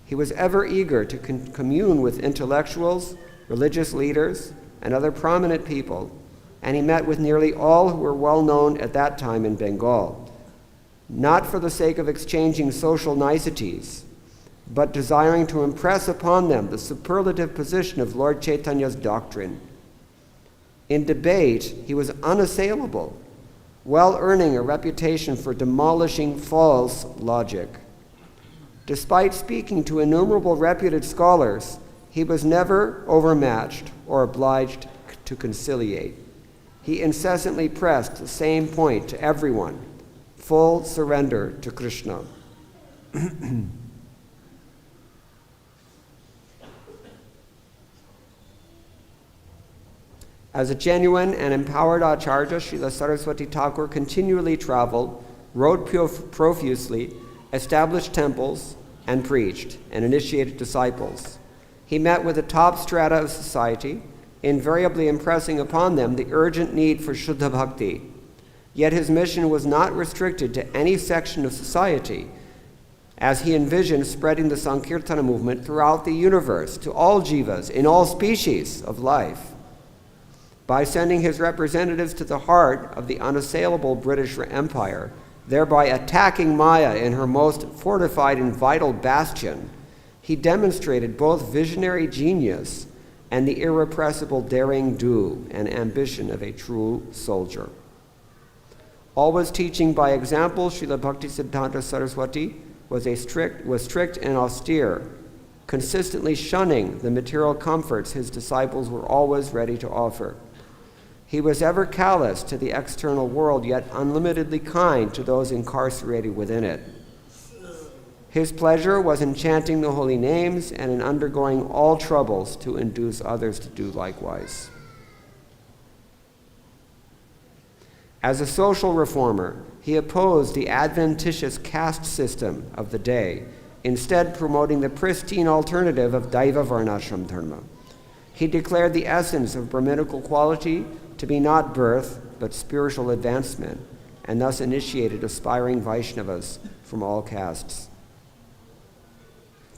He was ever eager to commune with intellectuals, religious leaders, and other prominent people, and he met with nearly all who were well known at that time in Bengal, not for the sake of exchanging social niceties, but desiring to impress upon them the superlative position of Lord Chaitanya's doctrine. In debate, he was unassailable, well earning a reputation for demolishing false logic. Despite speaking to innumerable reputed scholars, he was never overmatched or obliged to conciliate. He incessantly pressed the same point to everyone: full surrender to Krishna. As a genuine and empowered Acharya, Srila Saraswati Thakur continually traveled, wrote profusely, established temples, and preached, and initiated disciples. He met with the top strata of society, invariably impressing upon them the urgent need for Shuddha Bhakti. Yet his mission was not restricted to any section of society, as he envisioned spreading the Sankirtana movement throughout the universe, to all jivas, in all species of life. By sending his representatives to the heart of the unassailable British Empire, thereby attacking Maya in her most fortified and vital bastion, he demonstrated both visionary genius and the irrepressible derring-do and ambition of a true soldier. Always teaching by example, Srila Bhaktisiddhanta Saraswati was strict and austere, consistently shunning the material comforts his disciples were always ready to offer. He was ever callous to the external world, yet unlimitedly kind to those incarcerated within it. His pleasure was in chanting the holy names and in undergoing all troubles to induce others to do likewise. As a social reformer, he opposed the adventitious caste system of the day, instead promoting the pristine alternative of Daiva Varnashram Dharma. He declared the essence of Brahminical quality to be not birth, but spiritual advancement, and thus initiated aspiring Vaishnavas from all castes.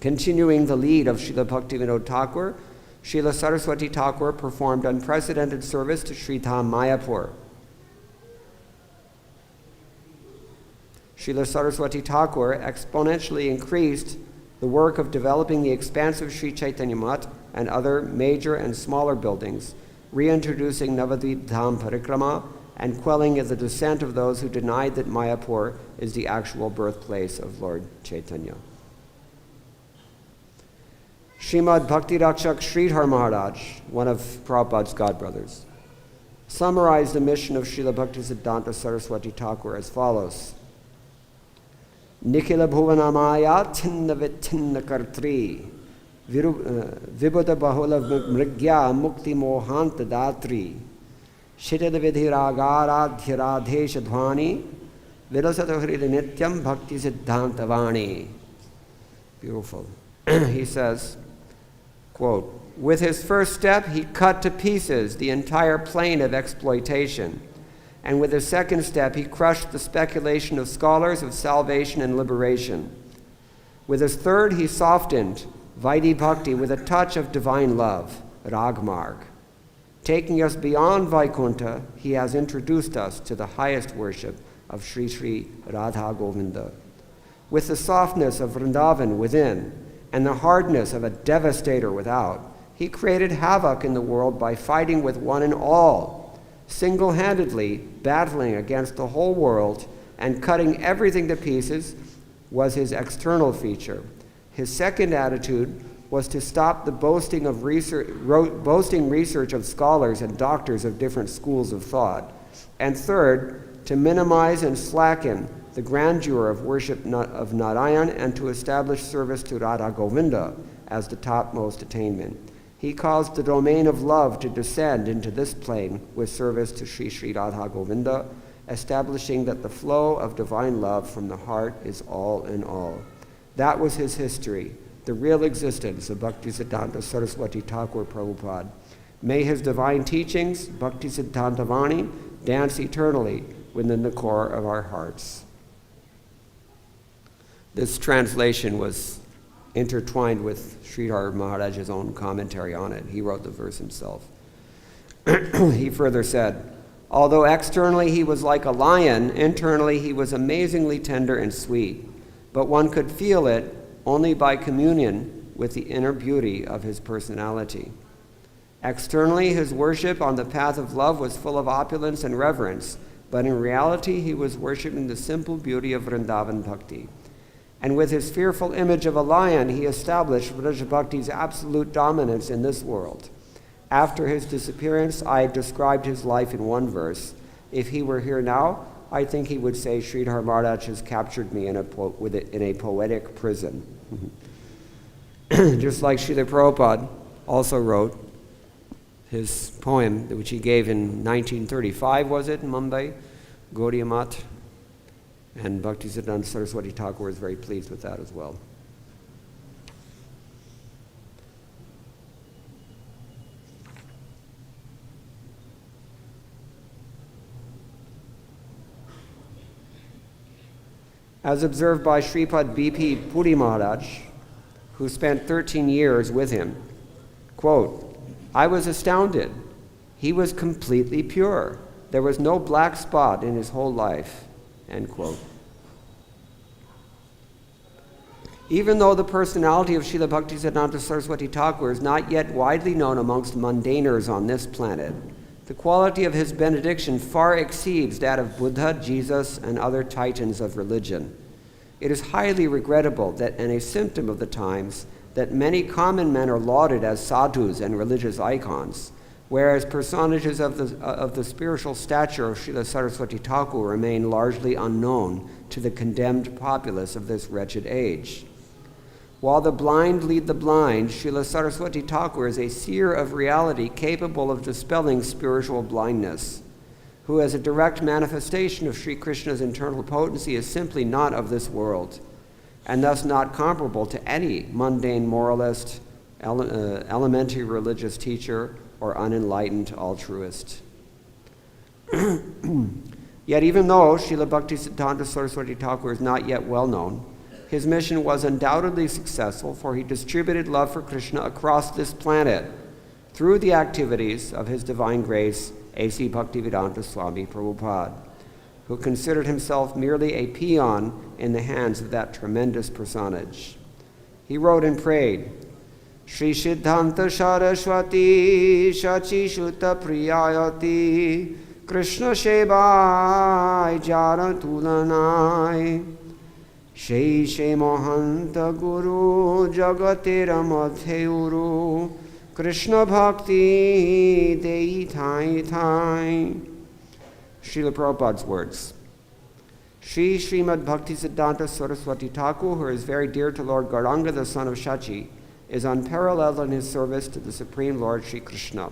Continuing the lead of Srila Bhaktivedanta Thakur, Srila Saraswati Thakur performed unprecedented service to Sri Dham Mayapur. Srila Saraswati Thakur exponentially increased the work of developing the expansive Sri Chaitanya Mat and other major and smaller buildings, reintroducing Navadvip Dham Parikrama and quelling the dissent of those who denied that Mayapur is the actual birthplace of Lord Chaitanya. Srimad Bhakti Rakshak Sridhar Maharaj, one of Prabhupada's godbrothers, summarized the mission of Srila Bhaktisiddhanta Saraswati Thakur as follows. Nikhila bhuvanamaya chinna vichinna kartri vibhuta bahula mrigya mukti mohanta datri shitad vidhiragaradhya radhesha dhvani vilasata hrida nityam bhaktisiddhanta vani. Beautiful. He says, quote, with his first step, he cut to pieces the entire plane of exploitation. And with his second step, he crushed the speculation of scholars of salvation and liberation. With his third, he softened Vaidhi Bhakti with a touch of divine love, Ragmarg. Taking us beyond Vaikuntha, he has introduced us to the highest worship of Sri Sri Radha Govinda. With the softness of Vrindavan within and the hardness of a devastator without, he created havoc in the world by fighting with one and all, single-handedly battling against the whole world and cutting everything to pieces was his external feature. His second attitude was to stop the boasting research of scholars and doctors of different schools of thought. And third, to minimize and slacken the grandeur of worship of Narayan and to establish service to Radha Govinda as the topmost attainment. He caused the domain of love to descend into this plane with service to Sri Sri Radha Govinda, establishing that the flow of divine love from the heart is all in all. That was his history, the real existence of Bhaktisiddhanta Saraswati Thakur Prabhupada. May his divine teachings, Bhaktisiddhanta Vani, dance eternally within the core of our hearts. This translation was intertwined with Sridhar Maharaj's own commentary on it. He wrote the verse himself. He further said, although externally he was like a lion, internally he was amazingly tender and sweet, but one could feel it only by communion with the inner beauty of his personality. Externally, his worship on the path of love was full of opulence and reverence, but in reality he was worshiping the simple beauty of Vrindavan Bhakti. And with his fearful image of a lion, he established Vraja Bhakti's absolute dominance in this world. After his disappearance, I described his life in one verse. If he were here now, I think he would say, Sridhar Maharaj has captured me in a poetic prison. Just like Srila Prabhupada also wrote his poem, which he gave in 1935, was it, in Mumbai, Gaudiya Mat. And Bhaktisiddhanta Saraswati Thakur was very pleased with that as well. As observed by Sripad B.P. Puri Maharaj, who spent 13 years with him, quote, I was astounded. He was completely pure. There was no black spot in his whole life. End quote. Even though the personality of Srila Bhaktisiddhanta Saraswati Thakur is not yet widely known amongst mundaners on this planet, the quality of his benediction far exceeds that of Buddha, Jesus, and other titans of religion. It is highly regrettable that, and a symptom of the times, that many common men are lauded as sadhus and religious icons, whereas personages of the spiritual stature of Srila Saraswati Thakur remain largely unknown to the condemned populace of this wretched age. While the blind lead the blind, Srila Saraswati Thakur is a seer of reality capable of dispelling spiritual blindness, who as a direct manifestation of Sri Krishna's internal potency is simply not of this world, and thus not comparable to any mundane moralist, elementary religious teacher, or unenlightened altruist. Yet even though Srila Bhaktisiddhanta Saraswati Thakur is not yet well known, his mission was undoubtedly successful, for he distributed love for Krishna across this planet through the activities of His Divine Grace, A.C. Bhaktivedanta Swami Prabhupada, who considered himself merely a peon in the hands of that tremendous personage. He wrote and prayed, Shri Siddhanta Saraswati Shachi Shuta Priyayati Krishna Shevai Jara Tulanai Shei She Mohanta Guru Jagatera Madheuru Krishna-bhakti dei thai thai. Srila Prabhupada's words. Shri Srimad Bhaktisiddhanta Saraswati Thakur, who is very dear to Lord Gauranga, the son of Shachi, is unparalleled in his service to the Supreme Lord Sri Krishna.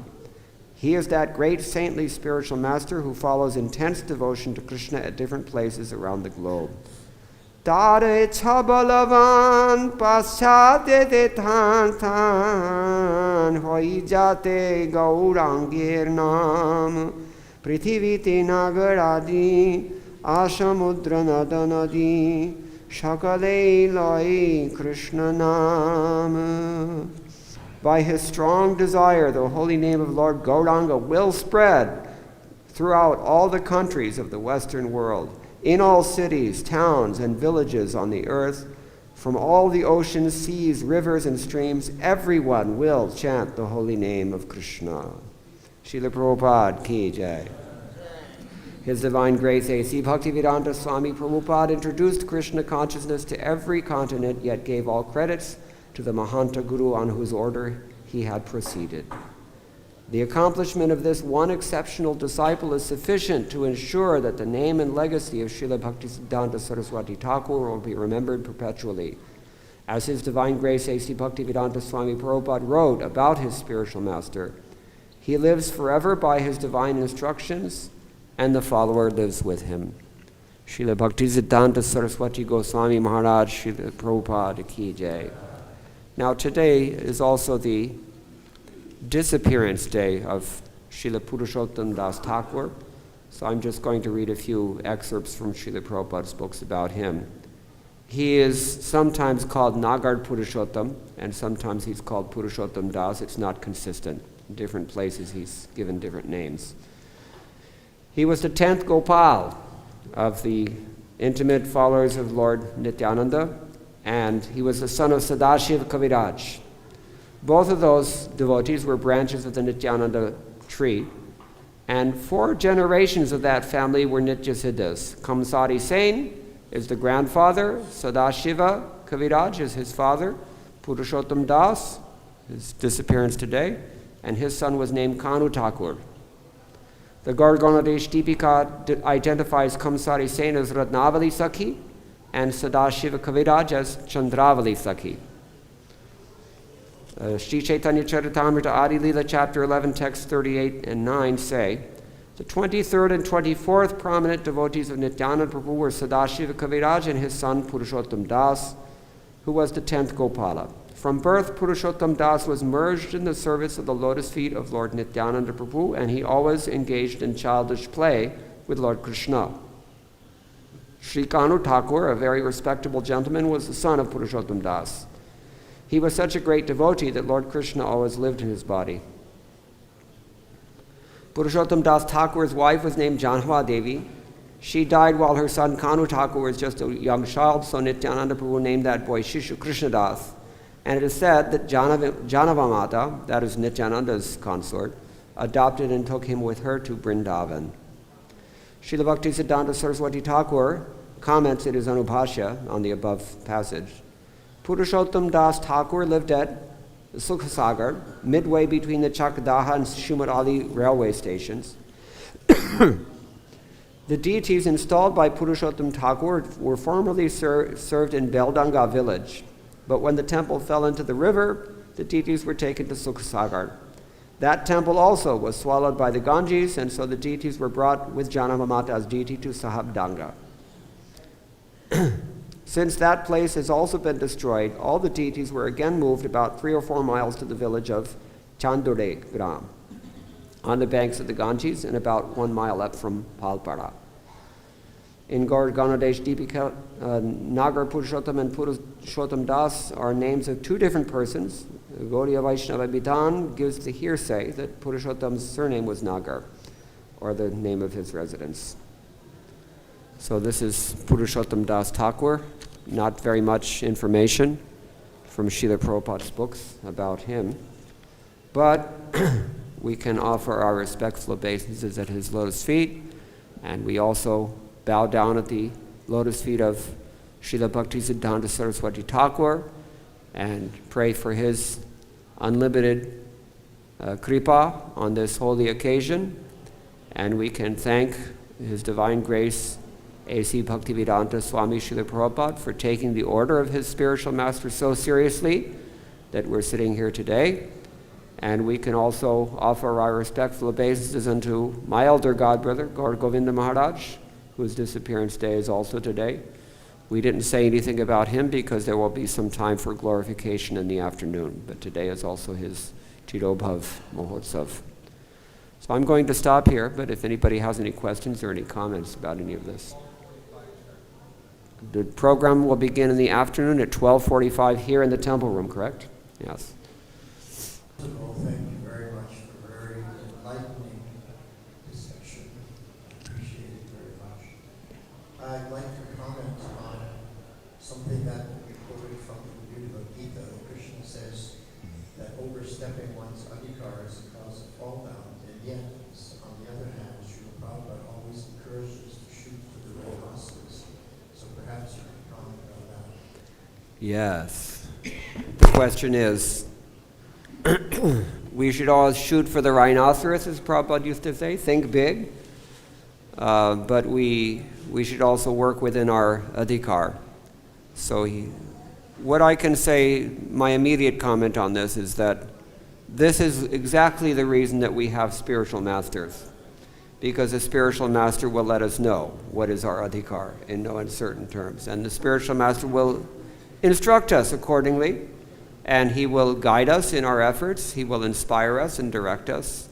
He is that great saintly spiritual master who follows intense devotion to Krishna at different places around the globe. Tare chabalavan paschate te than than hoi jate gaurangir nam prithivite nagaradi asamudra nadanadi shakale lai Krishna nam. By his strong desire, the holy name of Lord Gauranga will spread throughout all the countries of the Western world, in all cities, towns, and villages on the earth. From all the oceans, seas, rivers, and streams, everyone will chant the holy name of Krishna. Srila Prabhupada ki jai. His Divine Grace A.C. Bhaktivedanta Swami Prabhupada introduced Krishna consciousness to every continent, yet gave all credits to the Mahanta Guru on whose order he had proceeded. The accomplishment of this one exceptional disciple is sufficient to ensure that the name and legacy of Srila Bhaktisiddhanta Saraswati Thakur will be remembered perpetually. As His Divine Grace A.C. Bhaktivedanta Swami Prabhupada wrote about his spiritual master, he lives forever by his divine instructions, and the follower lives with him. Srila Bhaktisiddhanta Saraswati Goswami Maharaj, Srila Prabhupada ki jai. Now today is also the disappearance day of Srila Purushottam Das Thakur, so I'm just going to read a few excerpts from Srila Prabhupada's books about him. He is sometimes called Nagar Purushottam, and sometimes he's called Purushottam Das. It's not consistent. In different places he's given different names. He was the 10th Gopal of the intimate followers of Lord Nityananda, and he was the son of Sadashiva Kaviraj. Both of those devotees were branches of the Nityananda tree, and 4 generations of that family were Nityasiddhas. Kamsari Sen is the grandfather, Sadashiva Kaviraj is his father, Purushottam Das, his disappearance today, and his son was named Kanu Thakur. The Gaur-Ganadesh Deepika identifies Kamsari Sen as Ratnavali Sakhi and Sadashiva Kaviraj as Chandravali Sakhi. Sri Chaitanya Charitamrita Adi Lila, chapter 11, texts 38 and 9 say, the 23rd and 24th prominent devotees of Nityananda Prabhu were Sadashiva Kaviraj and his son Purushottam Das, who was the 10th Gopala. From birth, Purushottam Das was merged in the service of the lotus feet of Lord Nityananda Prabhu, and he always engaged in childish play with Lord Krishna. Sri Kanu Thakur, a very respectable gentleman, was the son of Purushottam Das. He was such a great devotee that Lord Krishna always lived in his body. Purushottam Das Thakur's wife was named Janhva Devi. She died while her son Kanu Thakur was just a young child, so Nityananda Prabhu named that boy Shishu Krishna Das. And it is said that Janava Mata, that is Nityananda's consort, adopted and took him with her to Vrindavan. Srila Bhaktisiddhanta Saraswati Thakur comments in his Anubhashya on the above passage. Purushottam Das Thakur lived at Sukhasagar, midway between the Chakdaha and Shumat Ali railway stations. The deities installed by Purushottam Thakur were formerly served in Beldanga village, but when the temple fell into the river, the deities were taken to Sukhasagar. That temple also was swallowed by the Ganges, and so the deities were brought with Janamamata as deity to Sahabdanga. Since that place has also been destroyed, all the deities were again moved about 3 or 4 miles to the village of Chandureg Gram, on the banks of the Ganges and about 1 mile up from Palpara. In Gaur Ganadesh Deepika, Nagar Purushottam and Purushottam Das are names of 2 different persons. Gaudiya Vaishnava Bidhan gives the hearsay that Purushottam's surname was Nagar, or the name of his residence. So this is Purushottam Das Thakur. Not very much information from Srila Prabhupada's books about him, but we can offer our respectful obeisances at his lotus feet, and we also bow down at the lotus feet of Srila Bhaktisiddhanta Saraswati Thakur and pray for his unlimited kripa on this holy occasion, and we can thank His Divine Grace A.C. Bhaktivedanta Swami Srila Prabhupada for taking the order of his spiritual master so seriously that we're sitting here today. And we can also offer our respectful obeisances unto my elder godbrother, Gaur Govinda Maharaj, whose disappearance day is also today. We didn't say anything about him because there will be some time for glorification in the afternoon, but today is also his Chirobhav Mahotsav. So I'm going to stop here, but if anybody has any questions or any comments about any of this. The program will begin in the afternoon at 12:45 here in the temple room, correct? Yes. Well, thank you very much for a very enlightening discussion. I appreciate it very much. I'd like to comment on something that we quoted from the Bhagavad-gita. Krishna says that overstepping one's adhikar is a cause of fall down, and yet, on the other hand, Srila Prabhupada always encourages to shoot for the rhinoceros. So perhaps you can comment on that. Yes. The question is, we should always shoot for the rhinoceros, as Prabhupada used to say, think big, but we should also work within our adhikar. So what I can say, my immediate comment on this is that this is exactly the reason that we have spiritual masters, because a spiritual master will let us know what is our adhikar in no uncertain terms, and the spiritual master will instruct us accordingly. And he will guide us in our efforts. He will inspire us and direct us.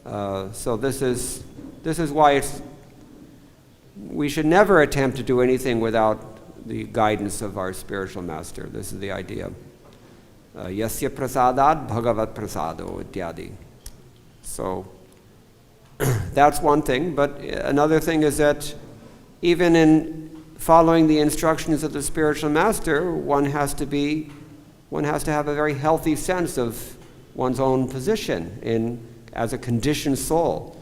So this is why we should never attempt to do anything without the guidance of our spiritual master. This is the idea. Yasya prasadat bhagavat prasado ityadi. So that's one thing. But another thing is that even in following the instructions of the spiritual master, one has to have a very healthy sense of one's own position as a conditioned soul.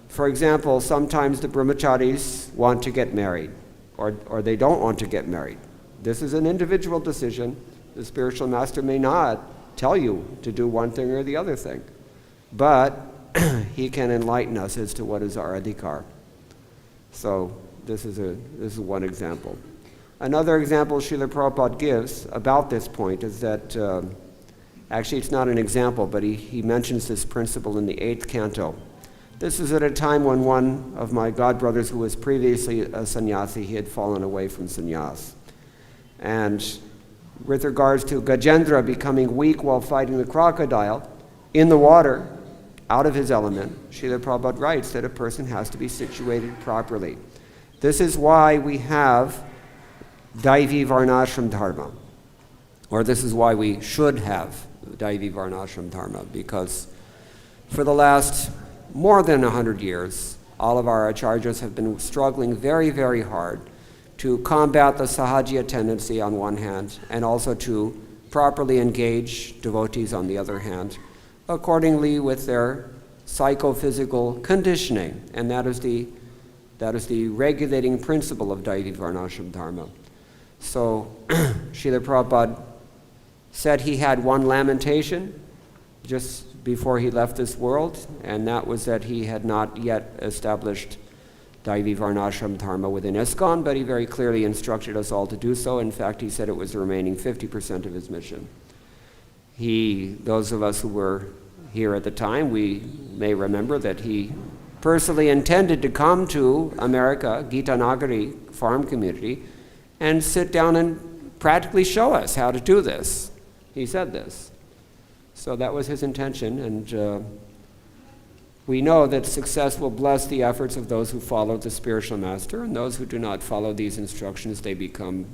For example, sometimes the brahmacharis want to get married, or they don't want to get married. This is an individual decision. The spiritual master may not tell you to do one thing or the other thing, but he can enlighten us as to what is our adhikar. So this is one example. Another example Srila Prabhupada gives about this point is that, actually it's not an example, but he mentions this principle in the 8th canto. This is at a time when one of my godbrothers who was previously a sannyasi, he had fallen away from sannyas. And with regards to Gajendra becoming weak while fighting the crocodile in the water, out of his element, Srila Prabhupada writes that a person has to be situated properly. This is why we have Daivi Varnashram Dharma, or this is why we should have Daivi Varnashram Dharma, because for the last more than 100 years, all of our acharyas have been struggling very, very hard to combat the sahajiya tendency on one hand, and also to properly engage devotees on the other hand, accordingly with their psychophysical conditioning, and that is the regulating principle of Daivi Varnashram Dharma. So Srila Prabhupada said he had one lamentation just before he left this world, and that was that he had not yet established Daivi Varnashram Dharma within ISKCON, but he very clearly instructed us all to do so. In fact, he said it was the remaining 50% of his mission. Those of us who were here at the time, we may remember that he personally intended to come to America, Gita Nagari farm community, and sit down and practically show us how to do this. He said this. So that was his intention, and we know that success will bless the efforts of those who follow the spiritual master, and those who do not follow these instructions, they become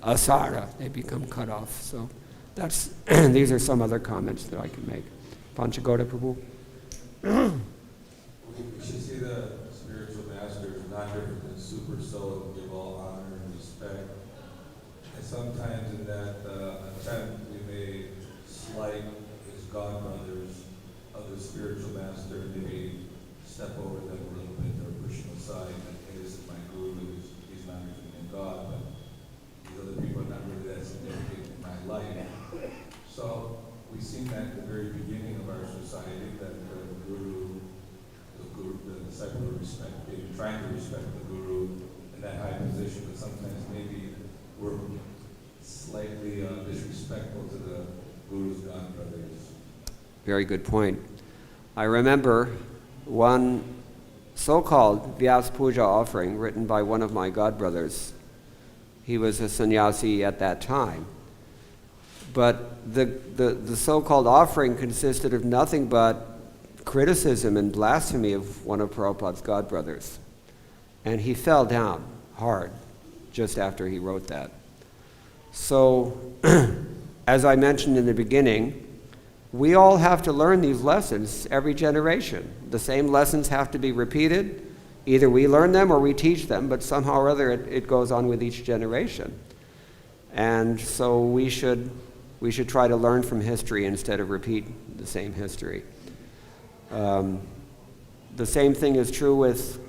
asara, they become cut off. So these are some other comments that I can make. Panchagoda Prabhu. We should see the spiritual master as not different than super soul, give all honor and respect. And sometimes in that attempt, we may slight as godbrothers of the spiritual master, maybe step over them a little bit or push them aside. Like, hey, this is my guru, he's not even in God, but these other people are not really that significant in my life. So we seen that at the very beginning. Very good point. I remember one so-called Vyas Puja offering written by one of my godbrothers. He was a sannyasi at that time. But the so-called offering consisted of nothing but criticism and blasphemy of one of Prabhupada's godbrothers. And he fell down hard just after he wrote that. So, as I mentioned in the beginning, we all have to learn these lessons every generation. The same lessons have to be repeated. Either we learn them or we teach them, but somehow or other it goes on with each generation. And so we should try to learn from history instead of repeat the same history. The same thing is true with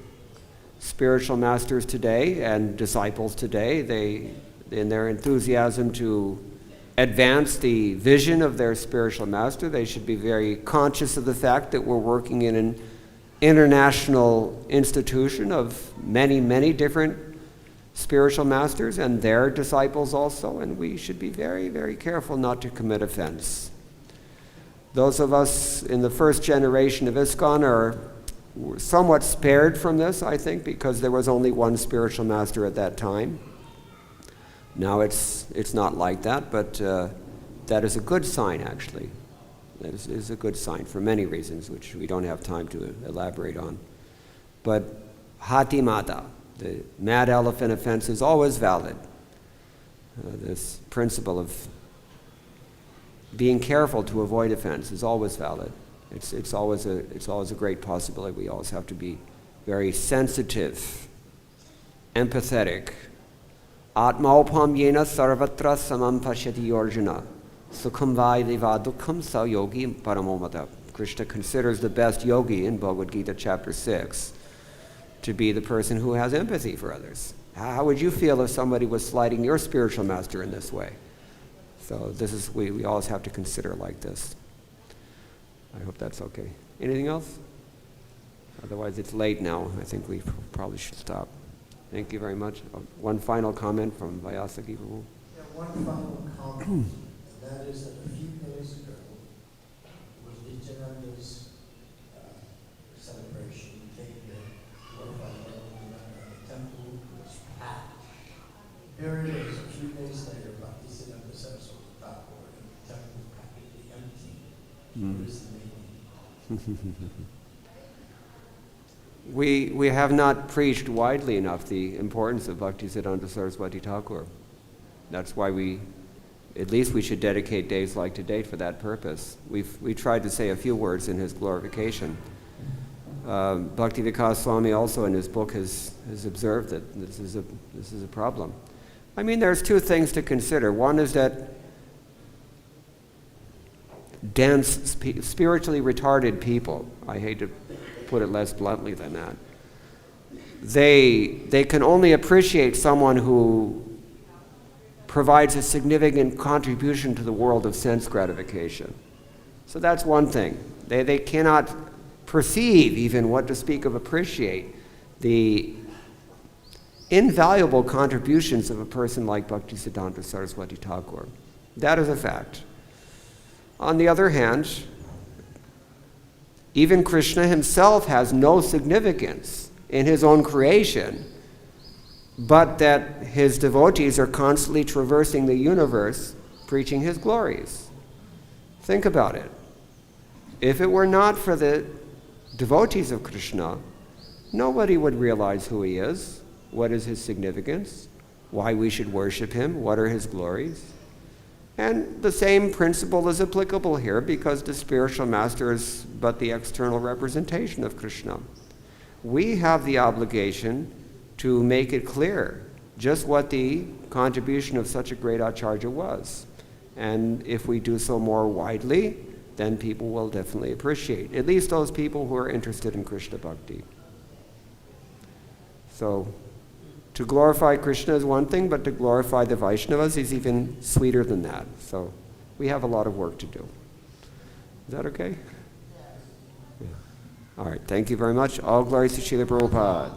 spiritual masters today and disciples today. They, in their enthusiasm to advance the vision of their spiritual master, they should be very conscious of the fact that we're working in an international institution of many, many different spiritual masters and their disciples also, and we should be very, very careful not to commit offense. Those of us in the first generation of ISKCON are somewhat spared from this, I think, because there was only one spiritual master at that time. Now it's not like that, but that is a good sign, actually. That is a good sign for many reasons, which we don't have time to elaborate on. But hati mata, the mad elephant offense, is always valid. This principle of being careful to avoid offense is always valid. It's always a great possibility. We always have to be very sensitive, empathetic. Atmaupam yena sarvatra samam pashyati Arjuna. Sukham vaideva dukkham sa yogi paramomata. Krishna considers the best yogi in Bhagavad-gita chapter 6 to be the person who has empathy for others. How would you feel if somebody was slighting your spiritual master in this way? So this is, we always have to consider like this. I hope that's okay. Anything else? Otherwise it's late now. I think we probably should stop. Thank you very much. One final comment from Vyasaki Prabhu. Yeah, one final comment, and that is that a few days ago was Nityananda's celebration. He came here, the temple was packed. Here it is, a few days later, Bhaktisiddhanta Saraswati Thakur, and the temple practically empty. Here is the meaning. We have not preached widely enough the importance of Bhaktisiddhanta Saraswati Thakur. That's why at least we should dedicate days like today for that purpose. We tried to say a few words in his glorification. Bhaktivedanta Swami also in his book has observed that this is a problem. I mean, there's two things to consider. One is that dense, spiritually retarded people, I hate to put it less bluntly than that, they can only appreciate someone who provides a significant contribution to the world of sense gratification. So that's one thing. They cannot perceive even what to speak of appreciate the invaluable contributions of a person like Bhaktisiddhanta Saraswati Thakur. That is a fact. On the other hand, even Krishna himself has no significance in his own creation, but that his devotees are constantly traversing the universe preaching his glories. Think about it. If it were not for the devotees of Krishna, nobody would realize who he is, what is his significance, why we should worship him, what are his glories. And the same principle is applicable here because the spiritual master is but the external representation of Krishna. We have the obligation to make it clear just what the contribution of such a great Acharya was. And if we do so more widely, then people will definitely appreciate, at least those people who are interested in Krishna bhakti. So, to glorify Krishna is one thing, but to glorify the Vaishnavas is even sweeter than that. So we have a lot of work to do. Is that okay? Yeah. All right, thank you very much. All glories to Srila Prabhupada.